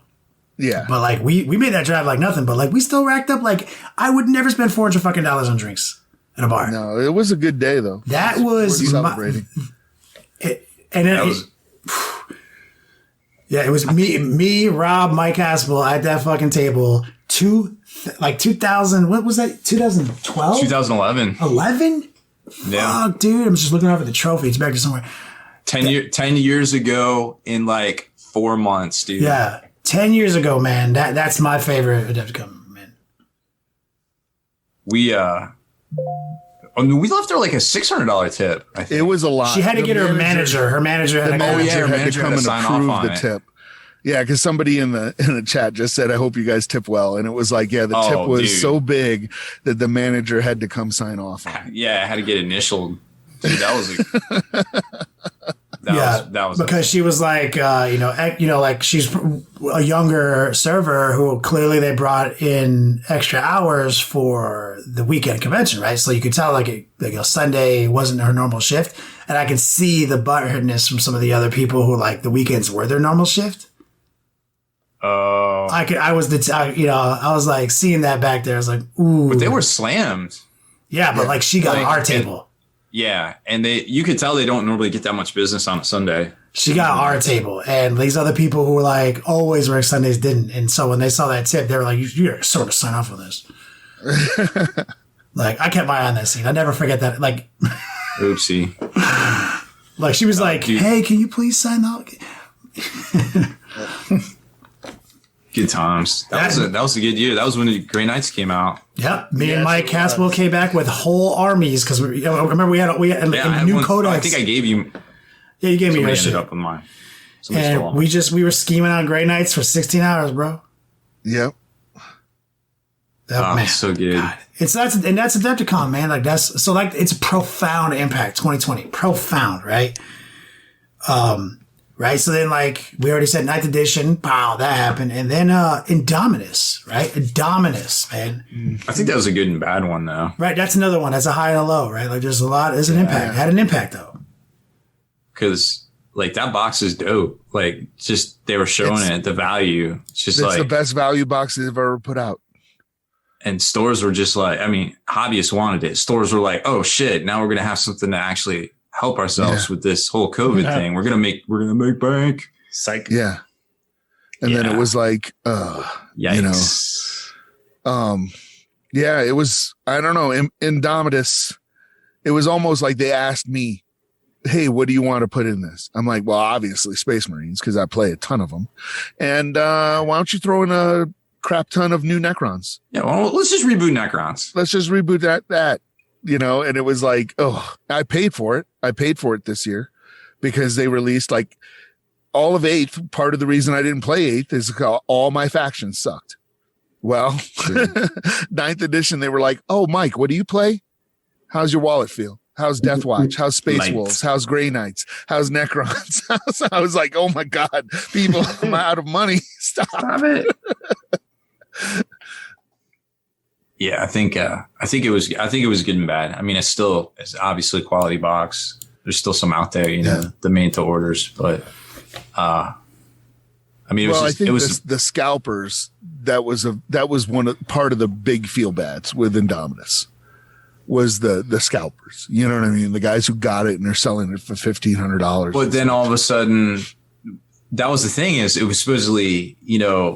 Yeah. But like we made that drive like nothing. But like we still racked up. Like I would never spend $400 fucking on drinks at a bar. No, it was a good day though. That was celebrating. Yeah, it was me, Rob, Mike Haspil at that fucking table. 2000. What was that? 2012. 2011. 11. Yeah. Fuck, dude. I'm just looking over the trophy. It's back to somewhere. 10 years ago in like 4 months, dude. Yeah. 10 years ago, man. That's my favorite Adepticon, man. We left her like a $600 tip. I think It was a lot. She had to get her manager. Her manager had to Her go. manager had to come and sign off approve on the it. tip. Yeah, because somebody in the chat just said, I hope you guys tip well. And it was like, yeah, the tip was dude. so big that the manager had to come sign off on it. Yeah, I had to get initialed. Dude, that was that was because she was like, like she's a younger server who clearly they brought in extra hours for the weekend convention, right? So you could tell like Sunday wasn't her normal shift, and I could see the butthurtness from some of the other people who like the weekends were their normal shift. Oh, I was like seeing that back there. I was like, ooh, but they were slammed. Yeah, but like she got Like, our table. Yeah, and you could tell they don't normally get that much business on a Sunday. She got our table, and these other people who were like always work Sundays didn't. And so when they saw that tip, they were like, "You're sort of sign off on this." Like I kept my eye on that scene. I never forget that. Like, oopsie. like she was like, dude. "Hey, can you please sign off?" Good times. That was a good year. That was when the Grey Knights came out. Yep. Me and Mike Haspil came back with whole armies because remember we had a new codex. I think I gave you. Yeah, you gave me your Somebody shit. ended up with mine. Somebody stole And mine. we were scheming on Grey Knights for 16 hours, bro. Yep. Oh, man. So good. God. That's Adepticon, man. Like it's a profound impact. 2020, profound, right? right? So then, like, we already said 9th edition. Pow, that happened. And then Indominus, right? Indominus, man. I think that was a good and bad one, though. Right, that's another one. That's a high and a low, right? Like, there's a lot. There's an impact. It had an impact, though. Because, like, that box is dope. Like, just they were showing it, the value. It's the best value box they've ever put out. And stores were just like, I mean, hobbyists wanted it. Stores were like, oh shit, now we're gonna have something to actually help ourselves with this whole COVID thing. We're gonna make bank. Psych. Yeah. And then it was like, yikes. It was, I don't know, Indomitus. It was almost like they asked me, hey, what do you want to put in this? I'm like, well, obviously Space Marines, because I play a ton of them. And why don't you throw in a crap ton of new Necrons? Yeah, well, let's just reboot Necrons. Let's just reboot that, and it was like, oh, I paid for it. I paid for it this year because they released like all of 8th. Part of the reason I didn't play 8th is because all my factions sucked. Well, 9th edition, they were like, oh, Mike, what do you play? How's your wallet feel? How's Death Watch? How's Space Wolves? How's Grey Knights? How's Necrons? I was like, oh my God, people, I'm out of money. Stop it. Yeah, I think it was good and bad. I mean, it's obviously a quality box. There's still some out there, the made to orders, but I mean, it was the scalpers. That was part of the big feel bads with Indominus was the scalpers. You know what I mean? The guys who got it and they're selling it for $1,500. But then all of a sudden, that was the thing is it was supposedly,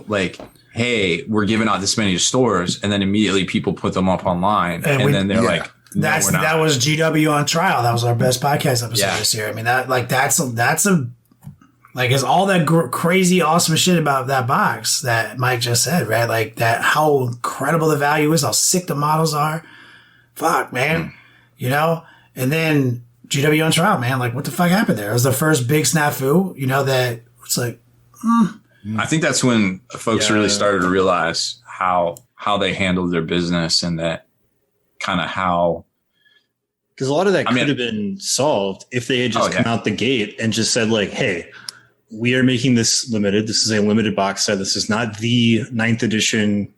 like, hey, we're giving out this many stores, and then immediately people put them up online, and then they're like, no, that was GW on trial. That was our best podcast episode this year. I mean, that's it's all that crazy awesome shit about that box that Mike just said, right? Like that, how incredible the value is, how sick the models are. Fuck, man, And then GW on trial, man. Like, what the fuck happened there? It was the first big snafu. That it's like. I think that's when folks really started to realize how they handled their business and that kind of how. Because a lot of that could have been solved if they had just come out the gate and just said like, hey, we are making this limited. This is a limited box set. This is not the 9th edition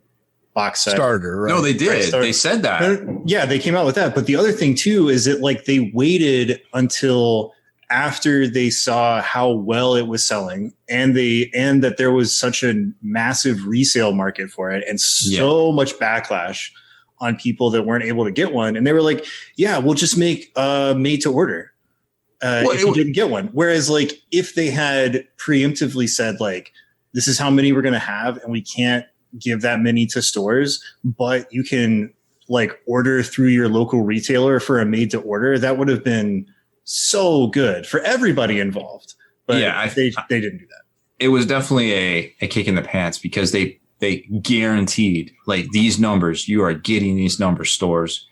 box set. Starter, right? No, they did. They said that. Yeah, they came out with that. But the other thing too is that like they waited until after they saw how well it was selling and that there was such a massive resale market for it and so much backlash on people that weren't able to get one. And they were like, yeah, we'll just make made to order if you didn't get one. Whereas like if they had preemptively said like, this is how many we're going to have and we can't give that many to stores, but you can like order through your local retailer for a made to order, that would have been so good for everybody involved. But they didn't do that. It was definitely a kick in the pants because they guaranteed like these numbers, you are getting these numbers. Stores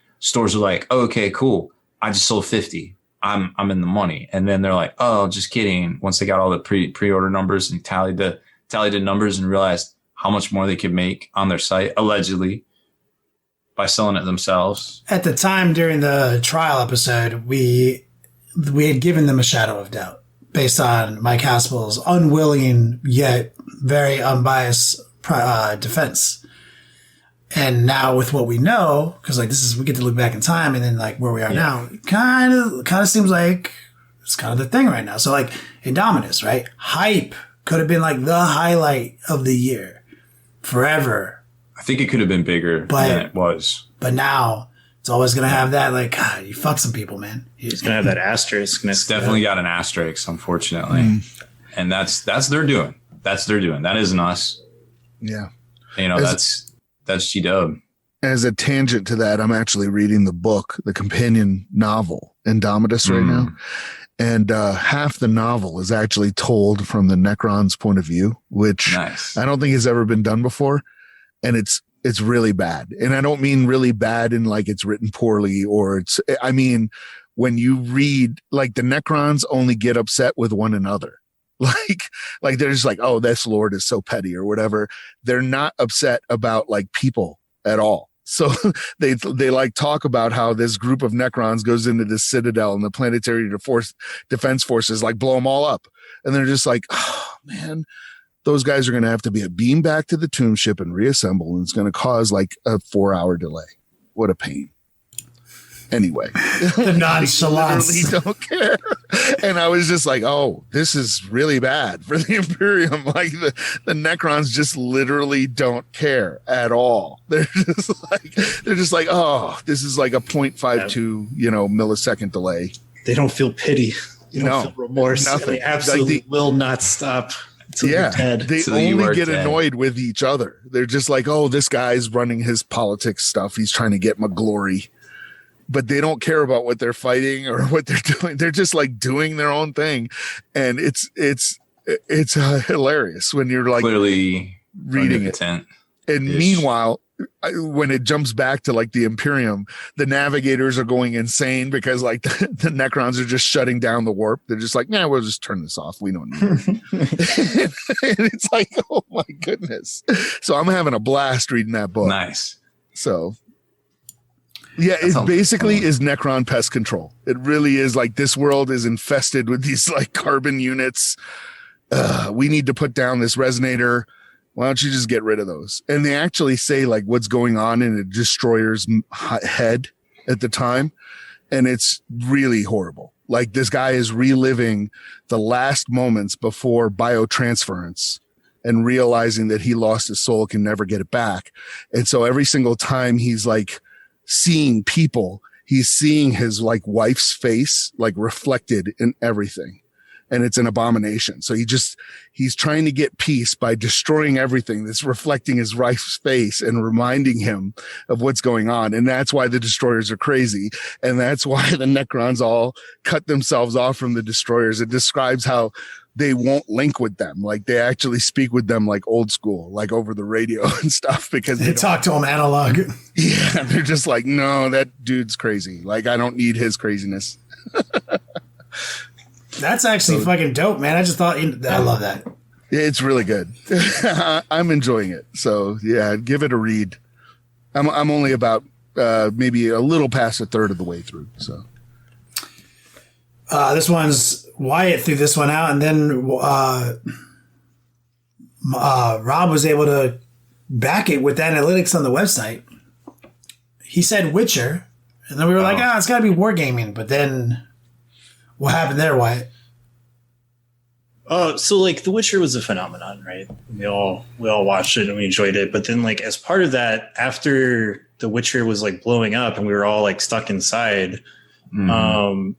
are like, oh, okay, cool. I just sold 50. I'm in the money. And then they're like, oh, just kidding. Once they got all the pre-order numbers and tallied the numbers and realized how much more they could make on their site, allegedly, by selling it themselves. At the time during the trial episode, we had given them a shadow of doubt based on Mike Haspil's unwilling yet very unbiased defense. And now with what we know, because like we get to look back in time and then like where we are now, kind of seems like it's kind of the thing right now. So like Indominus, right? Hype could have been like the highlight of the year forever. I think it could have been bigger than it was. But now it's always going to have that, like, God, you fuck some people, man. It's going to have that asterisk. It's definitely got an asterisk, unfortunately. And that's their doing. That's their doing. That isn't us. Yeah. That's G-Dub. As a tangent to that, I'm actually reading the book, the companion novel, Indomitus right now. And half the novel is actually told from the Necron's point of view, which I don't think has ever been done before. And it's really bad. And I don't mean really bad in like it's written poorly I mean, when you read, like the Necrons only get upset with one another. Like they're just like, oh, this Lord is so petty or whatever. They're not upset about like people at all. So they like talk about how this group of Necrons goes into this citadel and the planetary defense forces like blow them all up. And they're just like, oh man, those guys are going to have to be a beam back to the tomb ship and reassemble. And it's going to cause like a 4-hour delay. What a pain. Anyway, the nonchalance. They literally don't care. And I was just like, oh, this is really bad for the Imperium. Like the Necrons just literally don't care at all. They're just like, oh, this is like a 0.52, millisecond delay. They don't feel pity. You don't feel remorse. Nothing. They absolutely will not stop until you're dead. They only get annoyed with each other. They're just like, oh, this guy's running his politics stuff. He's trying to get my glory. But they don't care about what they're fighting or what they're doing. They're just like doing their own thing. And it's hilarious when you're like clearly reading it. And meanwhile, when it jumps back to like the Imperium, the navigators are going insane because like the Necrons are just shutting down the warp. They're just like, we'll just turn this off. We don't need it. And it's like, oh my goodness. So I'm having a blast reading that book. Nice. So yeah, it basically is Necron pest control. It really is like this world is infested with these like carbon units. We need to put down this resonator. Why don't you just get rid of those? And they actually say like what's going on in a destroyer's head at the time. And it's really horrible. Like this guy is reliving the last moments before biotransference and realizing that he lost his soul, can never get it back. And so every single time he's like seeing people, he's seeing his like wife's face like reflected in everything. And it's an abomination. So he's trying to get peace by destroying everything that's reflecting his wife's face and reminding him of what's going on. And that's why the destroyers are crazy. And that's why the Necrons all cut themselves off from the destroyers. It describes how they won't link with them. Like they actually speak with them like old school, like over the radio and stuff, because they talk to them analog. Yeah. They're just like, no, that dude's crazy. Like I don't need his craziness. That's actually fucking dope, man. I just thought, I love that. It's really good. I'm enjoying it. So yeah, give it a read. I'm only about maybe a little past a third of the way through. So this one's Wyatt threw this one out, and then Rob was able to back it with analytics on the website. He said Witcher, and then we were like, it's got to be wargaming. But then what happened there, Wyatt? So like The Witcher was a phenomenon, right? We all watched it and we enjoyed it. But then like as part of that, after The Witcher was like blowing up and we were all like stuck inside, Henry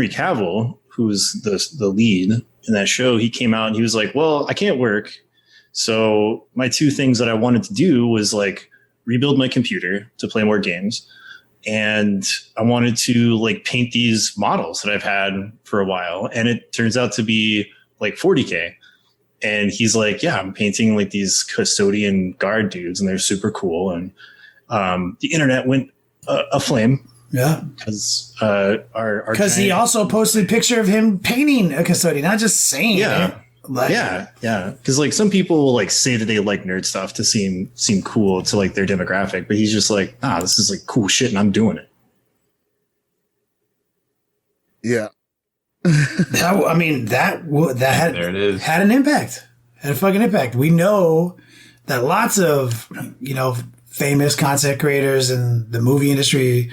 Cavill, who's the lead in that show, he came out and he was like, well, I can't work. So my two things that I wanted to do was like rebuild my computer to play more games. And I wanted to like paint these models that I've had for a while. And it turns out to be like 40K. And he's like, yeah, I'm painting like these custodian guard dudes and they're super cool. And the internet went aflame. Yeah. Because he also posted a picture of him painting a custodian, not just saying it. Like, yeah. Because like some people will like say that they like nerd stuff to seem cool to like their demographic, but he's just like, this is like cool shit, and I'm doing it. Yeah. that had an impact. Had a fucking impact. We know that lots of famous content creators in the movie industry,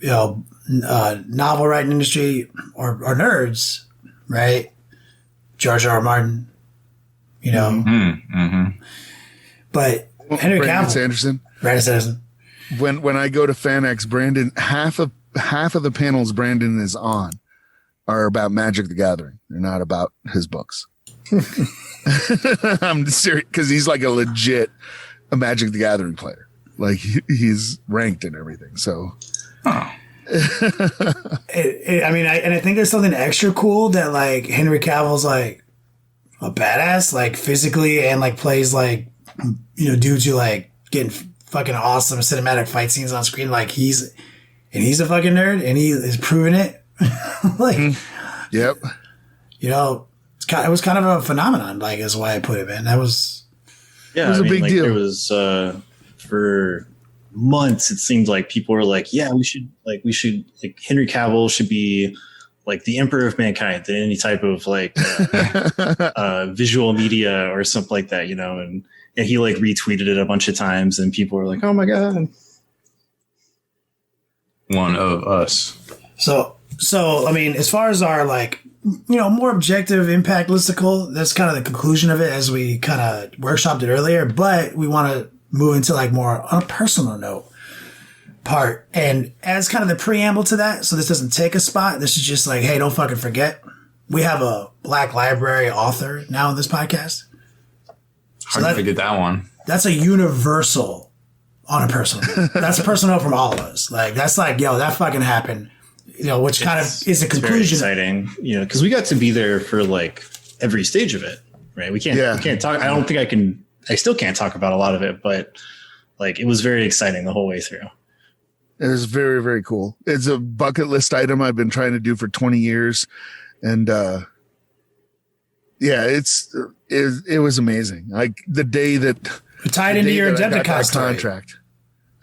novel writing industry, are nerds, right? George R. R. Martin, but Henry Cavill, Brandon Sanderson. When I go to FanX, Brandon, half of the panels Brandon is on are about Magic the Gathering. They're not about his books. I'm serious, because he's like a Magic the Gathering player. Like he's ranked and everything. So. I think there's something extra cool that like Henry Cavill's like a badass, like physically, and like plays like dudes who like getting fucking awesome cinematic fight scenes on screen. Like he's a fucking nerd, and he is proving it. Like, yep. It was kind of a phenomenon. Like is why I put it, man. That was it was a big deal. There was for months, it seemed like people were like, yeah, we should Henry Cavill should be like the Emperor of Mankind in any type of like visual media or something like that, and he like retweeted it a bunch of times, and people were like, oh my God. One of us. So I mean, as far as our like, more objective impact listicle, that's kind of the conclusion of it as we kind of workshopped it earlier, but we want to move into like more on a personal note part. And as kind of the preamble to that, so this doesn't take a spot, this is just like, hey, don't fucking forget, we have a Black Library author now in this podcast. Hard to forget that one. That's a universal on a personal note. That's a personal note from all of us. Like, that's like, yo, that fucking happened. Which kind of is a conclusion. Very exciting, because we got to be there for like every stage of it, right? We can't talk. I don't think I still can't talk about a lot of it, but like it was very exciting the whole way through. It was very, very cool. It's a bucket list item I've been trying to do for 20 years. And, it was amazing. Like the day that it tied into your Adepticon story. Contract.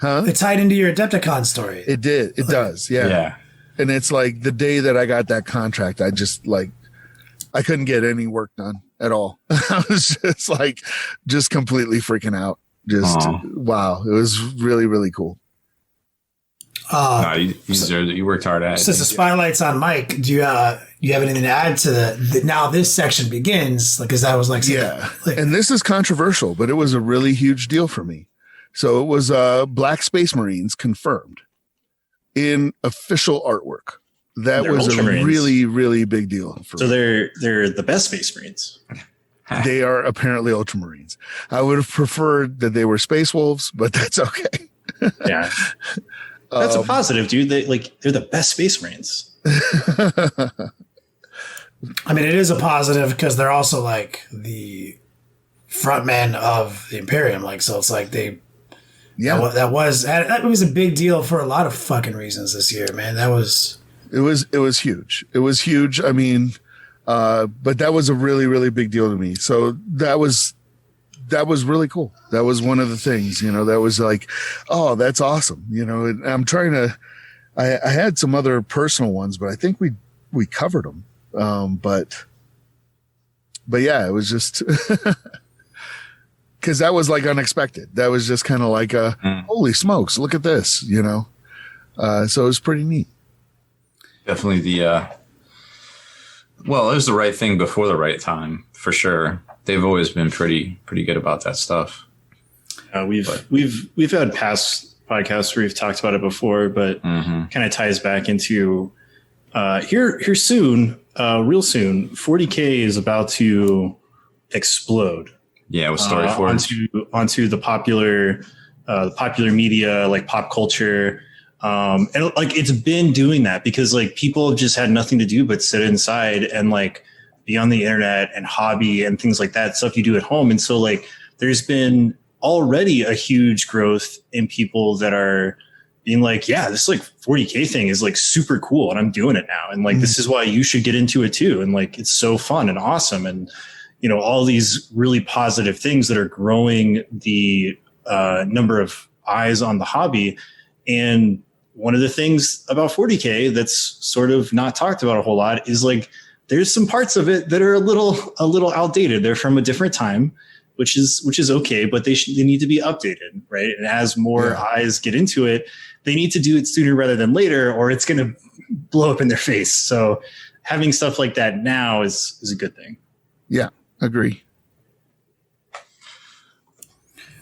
Huh? It tied into your Adepticon story. It did. It does. Yeah. Yeah. And it's like the day that I got that contract, I just like, I couldn't get any work done at all. I was just completely freaking out. Wow. It was really, really cool. You deserved it. You worked hard at it. Since the spotlight's on Mike, do you have anything to add to now this section begins? Like, cause that was like, and this is controversial, but it was a really huge deal for me. So it was, Black Space Marines confirmed in official artwork. That was a really, really big deal for me. They're the best Space Marines. They are apparently Ultramarines. I would have preferred that they were Space Wolves, but that's okay. Yeah. That's a positive, dude. They're the best Space Marines. I mean, it is a positive because they're also like the frontmen of the Imperium. Like, so it's like it was a big deal for a lot of fucking reasons this year, man. It was huge. It was huge. I mean, but that was a really, really big deal to me. So that was really cool. That was one of the things, that was like, oh, that's awesome. And I'm trying to, I had some other personal ones, but I think we covered them. But yeah, it was just, cause that was like unexpected. That was just kind of like holy smokes, look at this, so it was pretty neat. Definitely it was the right thing before the right time, for sure. They've always been pretty good about that stuff. We've had past podcasts where we've talked about it before, but kind of ties back into here soon, real soon. 40K is about to explode. Yeah, with Story Forge onto the popular media, like pop culture. And like it's been doing that because like people have just had nothing to do but sit inside and like be on the internet and hobby and things like that, stuff you do at home. And so like there's been already a huge growth in people that are being like, yeah, this like 40K thing is like super cool and I'm doing it now. And like, this is why you should get into it too. And like, it's so fun and awesome. And, all these really positive things that are growing the number of eyes on the hobby. And one of the things about 40K that's sort of not talked about a whole lot is like, there's some parts of it that are a little outdated. They're from a different time, which is okay, but they need to be updated, right? And as more eyes get into it, they need to do it sooner rather than later, or it's going to blow up in their face. So having stuff like that now is a good thing. Yeah, agree.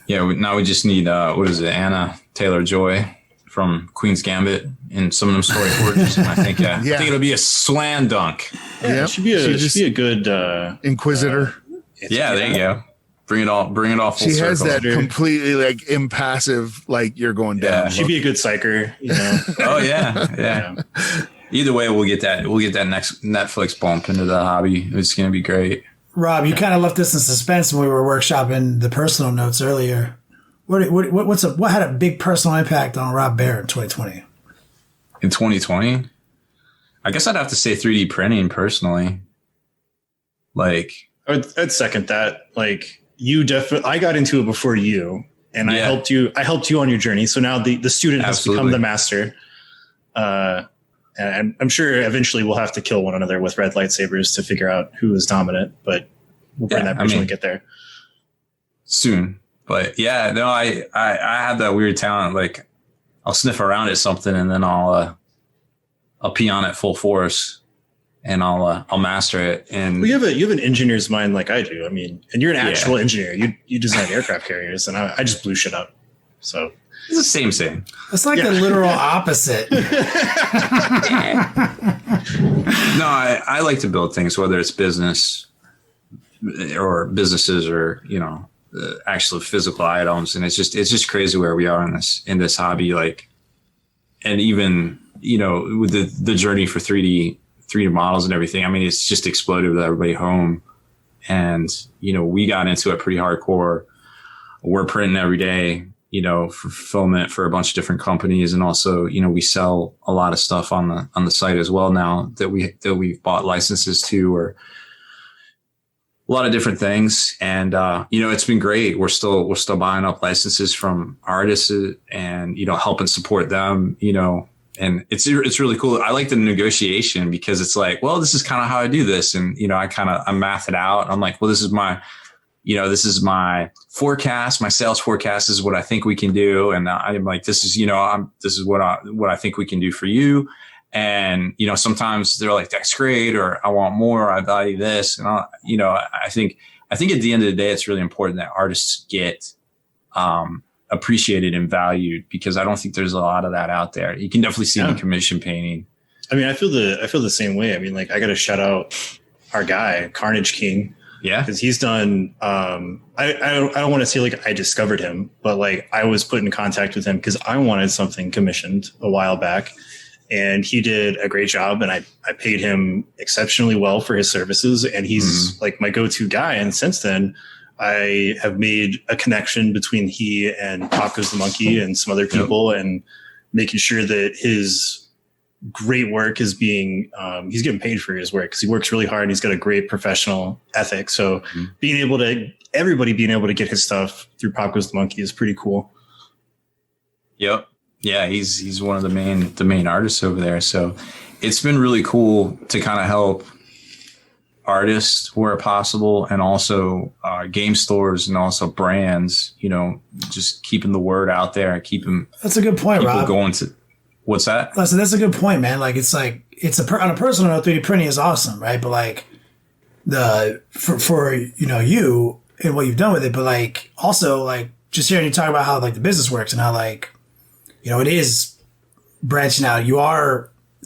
Yeah, now we just need Anna Taylor-Joy from Queen's Gambit and some of them Story Forges. And I think it'll be a slam dunk. Yeah, it should be a good Inquisitor. There you go. Bring it all full circle. She has that completely like impassive, like you're going down. She'd be a good psyker, Oh yeah. Either way, we'll get that next Netflix bump into the hobby. It's going to be great. Rob, you kind of left us in suspense when we were workshopping the personal notes earlier. What had a big personal impact on Rob Baer in 2020? In 2020, I guess I'd have to say 3D printing personally. Like, I'd second that. Like, you definitely, I got into it before you, and I helped you on your journey. So now the student has become the master. And I'm sure eventually we'll have to kill one another with red lightsabers to figure out who is dominant, but we'll bring that bridge when we get there. Soon. But yeah, no, I have that weird talent. Like I'll sniff around at something and then I'll pee on it full force and I'll master it. And you have an engineer's mind like I do. I mean, and you're an actual engineer. You design aircraft carriers, and I just blew shit up. So it's the same thing. It's like the literal opposite. No, I like to build things, whether it's businesses or, actual physical items. And it's just crazy where we are in this hobby. Like, and even, with the journey for 3D models and everything, I mean, it's just exploded with everybody home. And, we got into it pretty hardcore. We're printing every day, for fulfillment for a bunch of different companies. And also, we sell a lot of stuff on the site as well now that we've bought licenses to, or a lot of different things. And, it's been great. We're still buying up licenses from artists and, helping support them, and it's really cool. I like the negotiation because it's like, well, this is kind of how I do this. And, I math it out. I'm like, well, this is my forecast. My sales forecast is what I think we can do. And I'm like, this is what I think we can do for you. And, sometimes they're like, that's great. Or I want more. I value this. And I think at the end of the day, it's really important that artists get, appreciated and valued, because I don't think there's a lot of that out there. You can definitely see in commission painting. I mean, I feel the same way. I mean, like, I got to shout out our guy, Carnage King. Yeah. Because he's done, I don't want to say like I discovered him, but like I was put in contact with him because I wanted something commissioned a while back, and he did a great job, and I paid him exceptionally well for his services, and he's like my go-to guy. And since then, I have made a connection between he and Paco's the Monkey and some other people, and making sure that his great work is being, he's getting paid for his work because he works really hard and he's got a great professional ethic. So everybody being able to get his stuff through Paco's the Monkey is pretty cool. Yep. Yeah. He's one of the main artists over there. So it's been really cool to kind of help artists where possible, and also game stores and also brands, just keeping the word out there, that's a good point, Rob. Going to, what's that? Listen, that's a good point, man. Like, it's like, on a personal note, 3D printing is awesome, right? But like for you and what you've done with it, but like also like just hearing you talk about how like the business works and how like, it is branching out.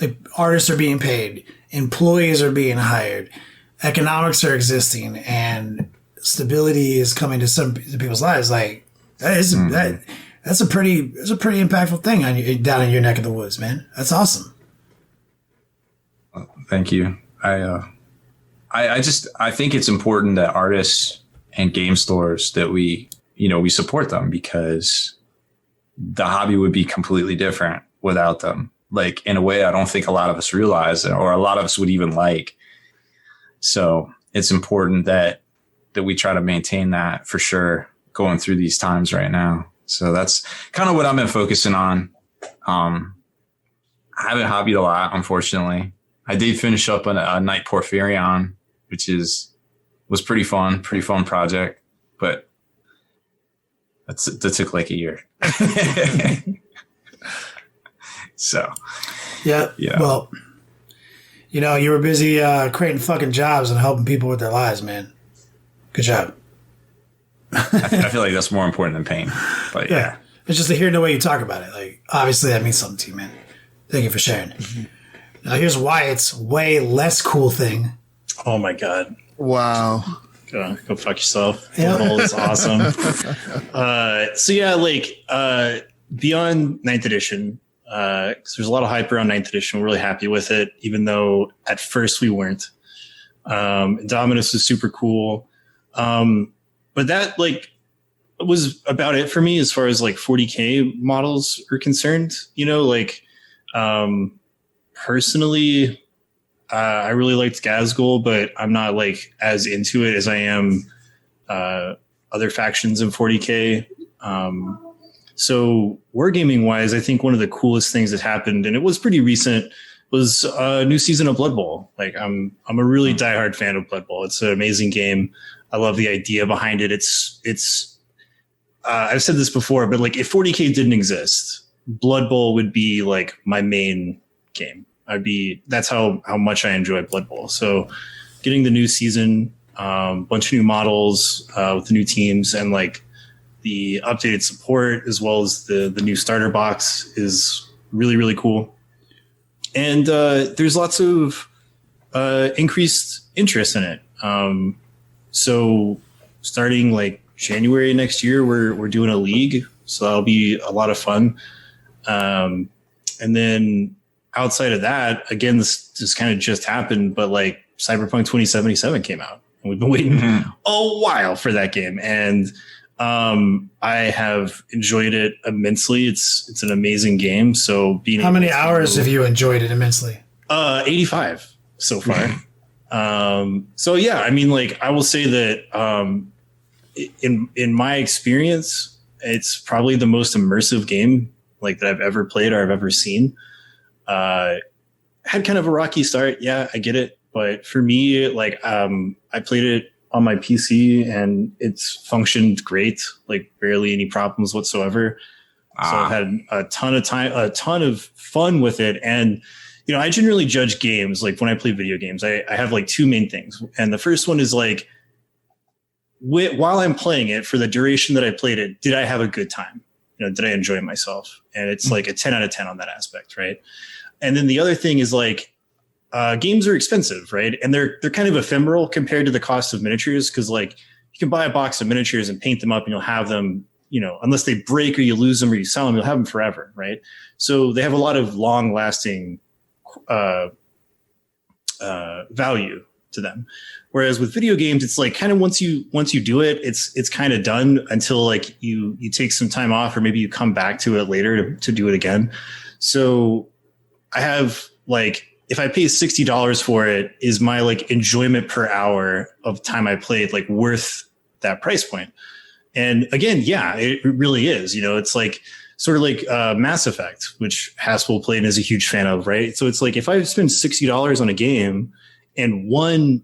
Like, artists are being paid, employees are being hired, economics are existing, and stability is coming to some people's lives. Like, that is that's a pretty impactful thing down in your neck of the woods, man. That's awesome. Well, thank you. I think it's important that artists and game stores that we support them, because the hobby would be completely different without them. Like, in a way, I don't think a lot of us realize, or a lot of us would even like. So it's important that we try to maintain that for sure going through these times right now. So that's kind of what I've been focusing on. I haven't hobbied a lot, unfortunately. I did finish up a Night Porphyrion, which was pretty fun project, but that took like a year. So, yeah. Well, you were busy creating fucking jobs and helping people with their lives, man. Good job. I feel like that's more important than pain. But yeah. It's just to hear the way you talk about it. Like, obviously that means something to you, man. Thank you for sharing. Now here's Wyatt's way less cool thing. Oh my God. Wow. Go fuck yourself. It's awesome. So yeah, like beyond 9th edition, because there's a lot of hype around 9th edition. We're really happy with it, even though at first we weren't. Dominus is super cool. But that like was about it for me as far as like 40K models are concerned. Personally, I really liked Gazgul, but I'm not like as into it as I am other factions in 40K. So wargaming wise, I think one of the coolest things that happened, and it was pretty recent, was a new season of Blood Bowl. Like I'm a really diehard fan of Blood Bowl. It's an amazing game. I love the idea behind it. It's I've said this before, but like if 40K didn't exist, Blood Bowl would be like my main game. That's how much I enjoy Blood Bowl. So getting the new season, bunch of new models with the new teams, and like the updated support as well as the new starter box is really, really cool. And there's lots of increased interest in it. So starting like January next year, we're doing a league. So that'll be a lot of fun. And then outside of that, again, this just kind of just happened, but like Cyberpunk 2077 came out. And we've been waiting a while for that game. And I have enjoyed it immensely. It's an amazing game. So how many hours have you enjoyed it immensely? 85 so far. So yeah, I mean, like I will say that in my experience, it's probably the most immersive game like that I've ever played or I've ever seen. Had kind of a rocky start. Yeah, I get it. But for me, like I played it on my PC and it's functioned great, like barely any problems whatsoever. So I've had a ton of fun with it. And, you know, I generally judge games, like when I play video games, I have like two main things. And the first one is like, while I'm playing it for the duration that I played it, did I have a good time? You know, did I enjoy myself? And it's like a 10 out of 10 on that aspect. Right. And then the other thing is like, games are expensive, right? And they're kind of ephemeral compared to the cost of miniatures. Cause like you can buy a box of miniatures and paint them up and you'll have them, you know, unless they break or you lose them or you sell them, you'll have them forever. Right. So they have a lot of long lasting, value to them. Whereas with video games, it's like kind of once you do it, it's kind of done until like you take some time off or maybe you come back to it later to do it again. So I have like, if I pay $60 for it, is my like enjoyment per hour of time I played like worth that price point? And again, yeah, it really is. You know, it's like sort of like Mass Effect, which Haspil played and is a huge fan of, right? So it's like if I spend $60 on a game and one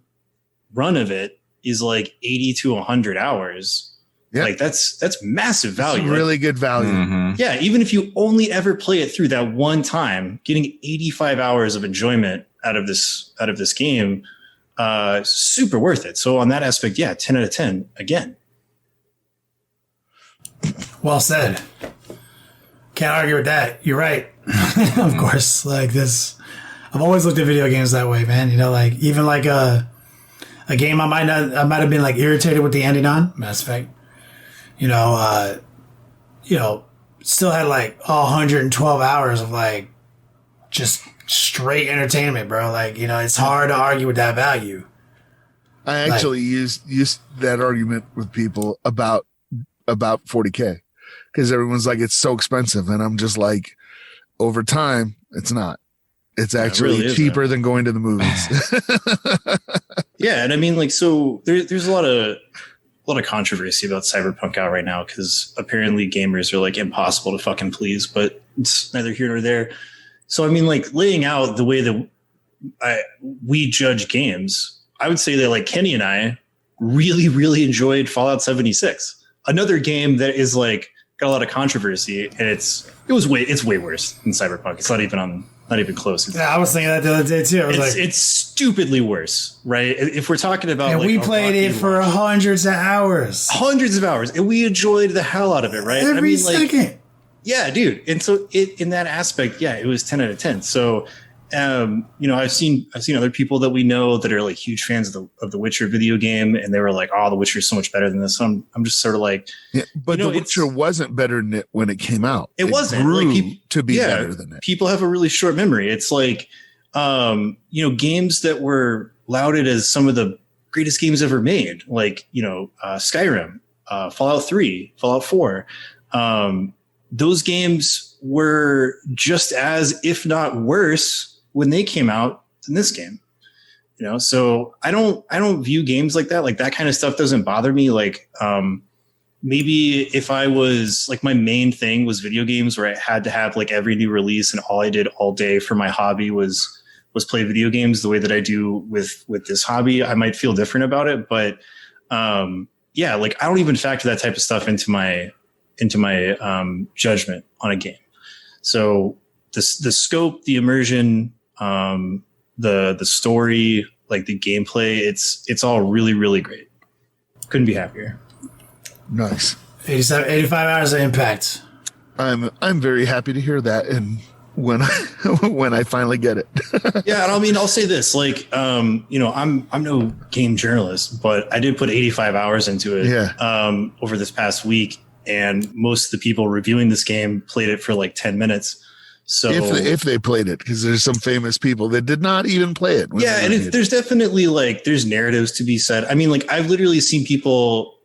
run of it is like 80 to 100 hours, yep. Like that's massive value. That's really good value. Mm-hmm. Yeah, even if you only ever play it through that one time, getting 85 hours of enjoyment out of this game, super worth it. So on that aspect, yeah, 10 out of 10 again. Well said. Can't argue with that. You're right. Of course, like this, I've always looked at video games that way, man. You know, like even like a game I might have been like irritated with the ending on Mass Effect. You know, still had like 112 hours of like just straight entertainment, bro. Like, you know, it's hard to argue with that value. I actually used that argument with people about 40K because everyone's like, it's so expensive. And I'm just like, over time, it's not. It's actually really cheaper than going to the movies. Yeah. And I mean, like, so there's a lot of controversy about Cyberpunk out right now because apparently gamers are like impossible to fucking please, but it's neither here nor there. So, I mean, like laying out the way that we judge games, I would say that like Kenny and I really, really enjoyed Fallout 76, another game that is like got a lot of controversy, and it's way worse than Cyberpunk. It's not even close. Yeah, I was thinking that the other day too. It's stupidly worse, right? If we're talking about, and like, we played it for hundreds of hours, and we enjoyed the hell out of it, right? Every second. Yeah, dude. And so in that aspect, yeah, it was 10 out of 10. So, you know, I've seen other people that we know that are like huge fans of the Witcher video game, and they were like, "Oh, the Witcher is so much better than this." So I'm just sort of like, yeah, but the Witcher wasn't better than it when it came out. It wasn't grew to be better than it. People have a really short memory. It's like, you know, games that were lauded as some of the greatest games ever made, like, you know, Skyrim, Fallout 3, Fallout 4. Those games were just as, if not worse, when they came out than this game. You know, so I don't view games like that. Like that kind of stuff doesn't bother me. Like, maybe if I was like, my main thing was video games where I had to have like every new release, and all I did all day for my hobby was play video games the way that I do with this hobby, I might feel different about it. But yeah, like I don't even factor that type of stuff into my judgment on a game. So the scope, the immersion, the story, like the gameplay, it's all really, really great. Couldn't be happier. Nice. 85 hours of Impact. I'm very happy to hear that, and when I finally get it. Yeah, and I mean, I'll say this, like, I'm no game journalist, but I did put 85 hours into it. Yeah. Over this past week, and most of the people reviewing this game played it for like 10 minutes. So if they played it, because there's some famous people that did not even play it. Yeah, and there's definitely like there's narratives to be said. I mean, like I've literally seen people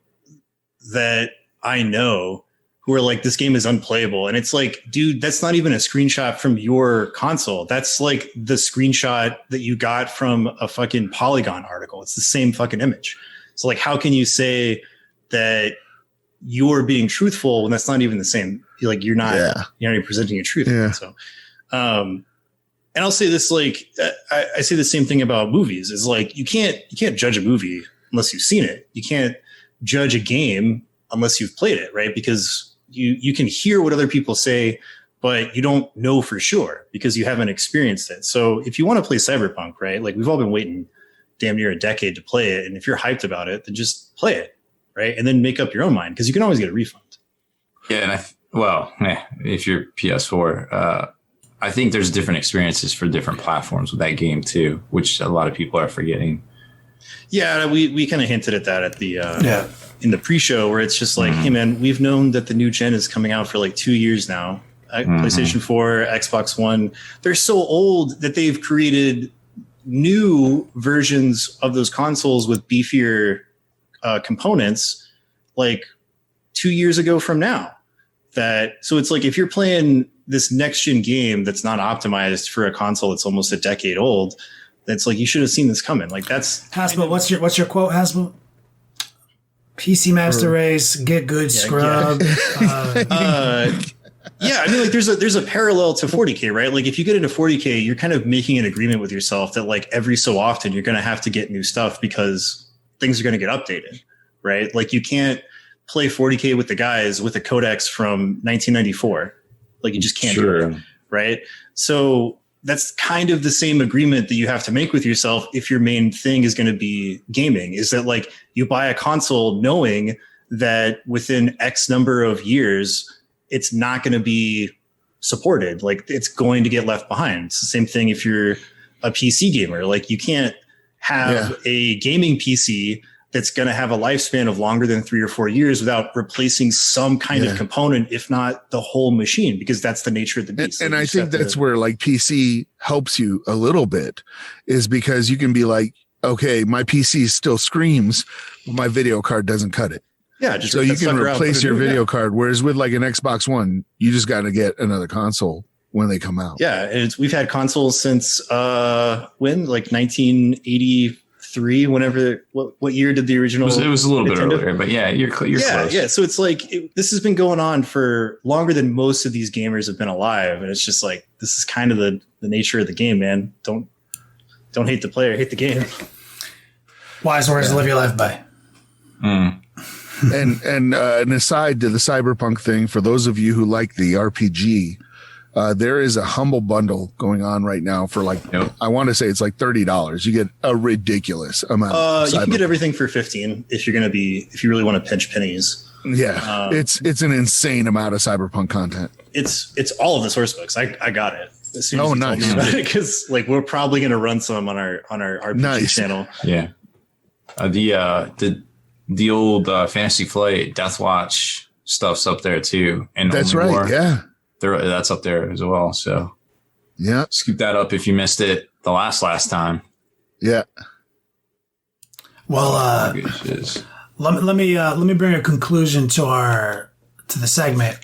that I know who are like, this game is unplayable. And it's like, dude, that's not even a screenshot from your console. That's like the screenshot that you got from a fucking Polygon article. It's the same fucking image. So like, how can you say that you're being truthful when that's not even the same? Like you're not even presenting your truth. Yeah. So, and I'll say this, like, I say the same thing about movies is like, you can't judge a movie unless you've seen it. You can't judge a game unless you've played it, right? Because you can hear what other people say, but you don't know for sure because you haven't experienced it. So if you want to play Cyberpunk, right? Like we've all been waiting damn near a decade to play it. And if you're hyped about it, then just play it, right? And then make up your own mind because you can always get a refund. Yeah, and if you're PS4, I think there's different experiences for different platforms with that game too, which a lot of people are forgetting. Yeah, we kind of hinted at that at the in the pre-show where it's just like, hey man, we've known that the new gen is coming out for like 2 years now. PlayStation 4, Xbox One, they're so old that they've created new versions of those consoles with beefier components like 2 years ago from now. So it's like if you're playing this next gen game that's not optimized for a console that's almost a decade old, that's like you should have seen this coming. Like that's Haspil. What's your quote, Haspil? PC Master Race, get good, scrub. Yeah, I mean, like there's a parallel to 40K, right? Like if you get into 40K, you're kind of making an agreement with yourself that like every so often you're going to have to get new stuff because things are going to get updated, right? Like you can't play 40K with the guys with a codex from 1994. Like you just can't do it, right? So that's kind of the same agreement that you have to make with yourself if your main thing is going to be gaming, is that like you buy a console knowing that within X number of years, it's not going to be supported. Like it's going to get left behind. It's the same thing if you're a PC gamer. Like you can't have a gaming PC that's going to have a lifespan of longer than 3 or 4 years without replacing some kind of component, if not the whole machine, because that's the nature of the beast. And I think that's where like PC helps you a little bit, is because you can be like, okay, my PC still screams, but my video card doesn't cut it. Yeah, just so you can replace your video card. Whereas with like an Xbox One, you just got to get another console when they come out. Yeah, we've had consoles since when, like 1983. Whenever, what year did the original? It was a little Nintendo? bit earlier, but yeah, you're close. Yeah. So it's like this has been going on for longer than most of these gamers have been alive, and it's just like this is kind of the nature of the game, man. Don't hate the player, hate the game. Wise words to live your life by. And an aside to the Cyberpunk thing, for those of you who like the RPG, there is a humble bundle going on right now for like, I want to say it's like $30. You get a ridiculous amount. You can get everything for $15 if you really want to pinch pennies. Yeah, it's an insane amount of Cyberpunk content. It's all of the source books. I got it as soon as you told me about it, because like we're probably going to run some on our RPG channel. Yeah, the old Fantasy Flight Deathwatch stuff's up there too, and that's right. More. Yeah. That's up there as well. So yeah, scoop that up if you missed it the last time. Yeah. Well, let me bring a conclusion to the segment.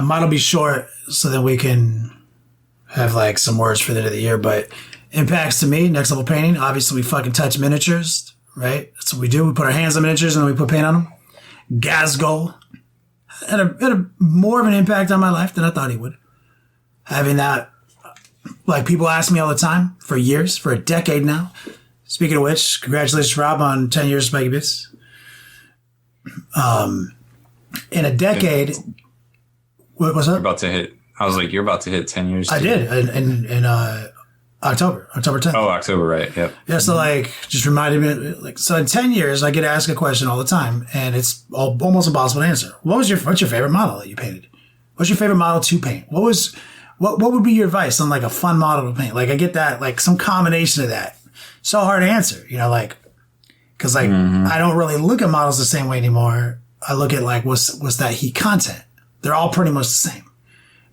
Mine'll be short so that we can have like some words for the end of the year. But impacts to me, next level painting. Obviously, we fucking touch miniatures, right? That's what we do. We put our hands on miniatures and then we put paint on them. Gas goal. had a more of an impact on my life than I thought he would. Having that, like, people ask me all the time for years, for a decade now. Speaking of which, congratulations, Rob, on 10 years of Spiky Bits. In a decade, what was that? You're about to hit 10 years. I did in October 10th. Oh, October, right? Yep. Yeah, so like, just reminded me, like, so in 10 years, I get asked a question all the time, and it's almost impossible to answer. What's your favorite model that you painted? What's your favorite model to paint? What would be your advice on like a fun model to paint? Like, I get that, like some combination of that. So hard to answer, like, cause like, I don't really look at models the same way anymore. I look at like, what's that heat content? They're all pretty much the same.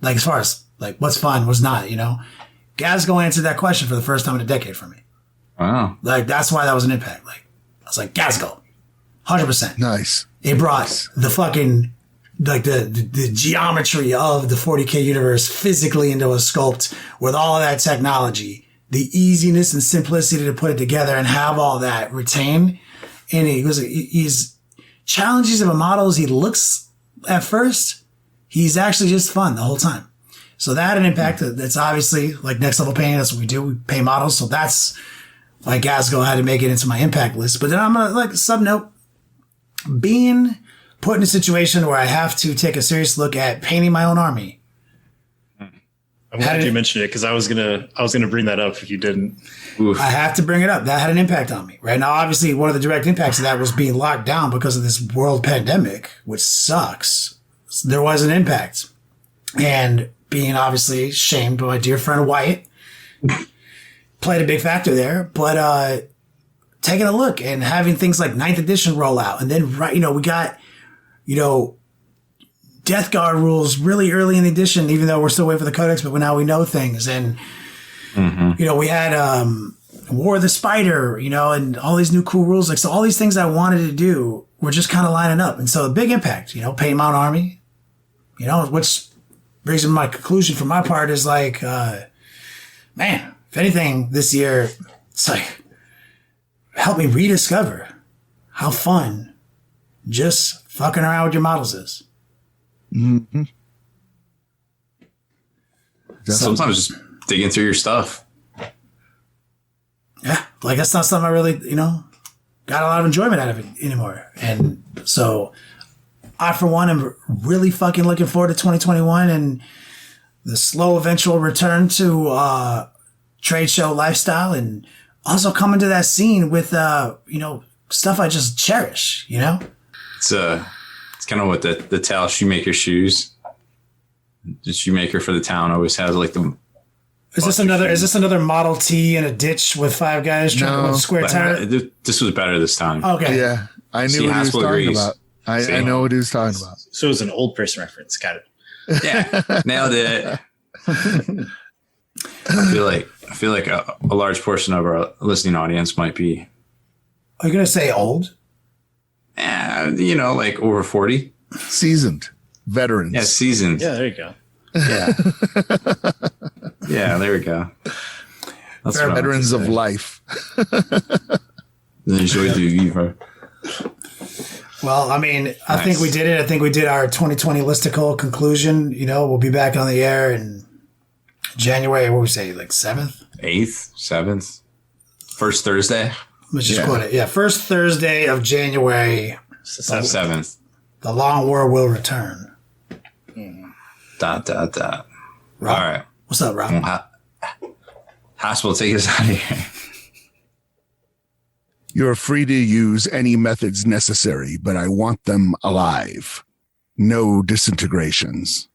Like, as far as like, what's fun, what's not, Gazgo answered that question for the first time in a decade for me. Wow. Like, that's why that was an impact. Like, I was like, Gazgo, 100%. Nice. It brought the fucking, like, the geometry of the 40K universe physically into a sculpt with all of that technology, the easiness and simplicity to put it together and have all that retained. And he's challenges of a model as he looks at first. He's actually just fun the whole time. So that had an impact. That's obviously like next level painting. That's what we do. We paint models. So that's why Gazgo had to make it into my impact list. But then I'm going to like sub note, being put in a situation where I have to take a serious look at painting my own army. I'm glad you mentioned it because I was gonna bring that up if you didn't. Oof. I have to bring it up. That had an impact on me. Right now, obviously, one of the direct impacts of that was being locked down because of this world pandemic, which sucks. There was an impact. And being obviously shamed by my dear friend Wyatt played a big factor there. But taking a look and having things like 9th edition roll out. And then, we got, Death Guard rules really early in the edition, even though we're still waiting for the codex, but now we know things. And, we had War of the Spider, and all these new cool rules. Like, so all these things I wanted to do were just kind of lining up. And so a big impact, paint my own army, which brings me to my conclusion for my part is like, man, if anything this year, it's like, help me rediscover how fun just fucking around with your models is. Mm-hmm. Sometimes just digging through your stuff. Yeah, like that's not something I really, got a lot of enjoyment out of it anymore. And so I, for one, am really fucking looking forward to 2021 and the slow eventual return to trade show lifestyle and also coming to that scene with, stuff I just cherish, It's kind of what the towel shoemaker shoes. The shoemaker for the town always has like the. Is this another Model T in a ditch with 5 guys trying to square tire? This was better this time. Okay. Yeah, I knew what he was talking about. I know what he was talking about. So it was an old person reference. Got it. Yeah, nailed it. I feel like a large portion of our listening audience might be. Are you gonna say old? Like over 40. Seasoned veterans. Yeah, seasoned. Yeah, there you go. Yeah. Yeah, there we go. That's veterans of life. Enjoy the vivre. Well, I mean, I think we did it. I think we did our 2020 Listicle conclusion. We'll be back on the air in January. What would we say, like 7th? 8th, 7th, first Thursday. Let's just quote it. Yeah, first Thursday of January. 7th. The long war will return. Dot. Rob, all right. What's up, Rob? Haspil, take us out of here. You're free to use any methods necessary, but I want them alive. No disintegrations.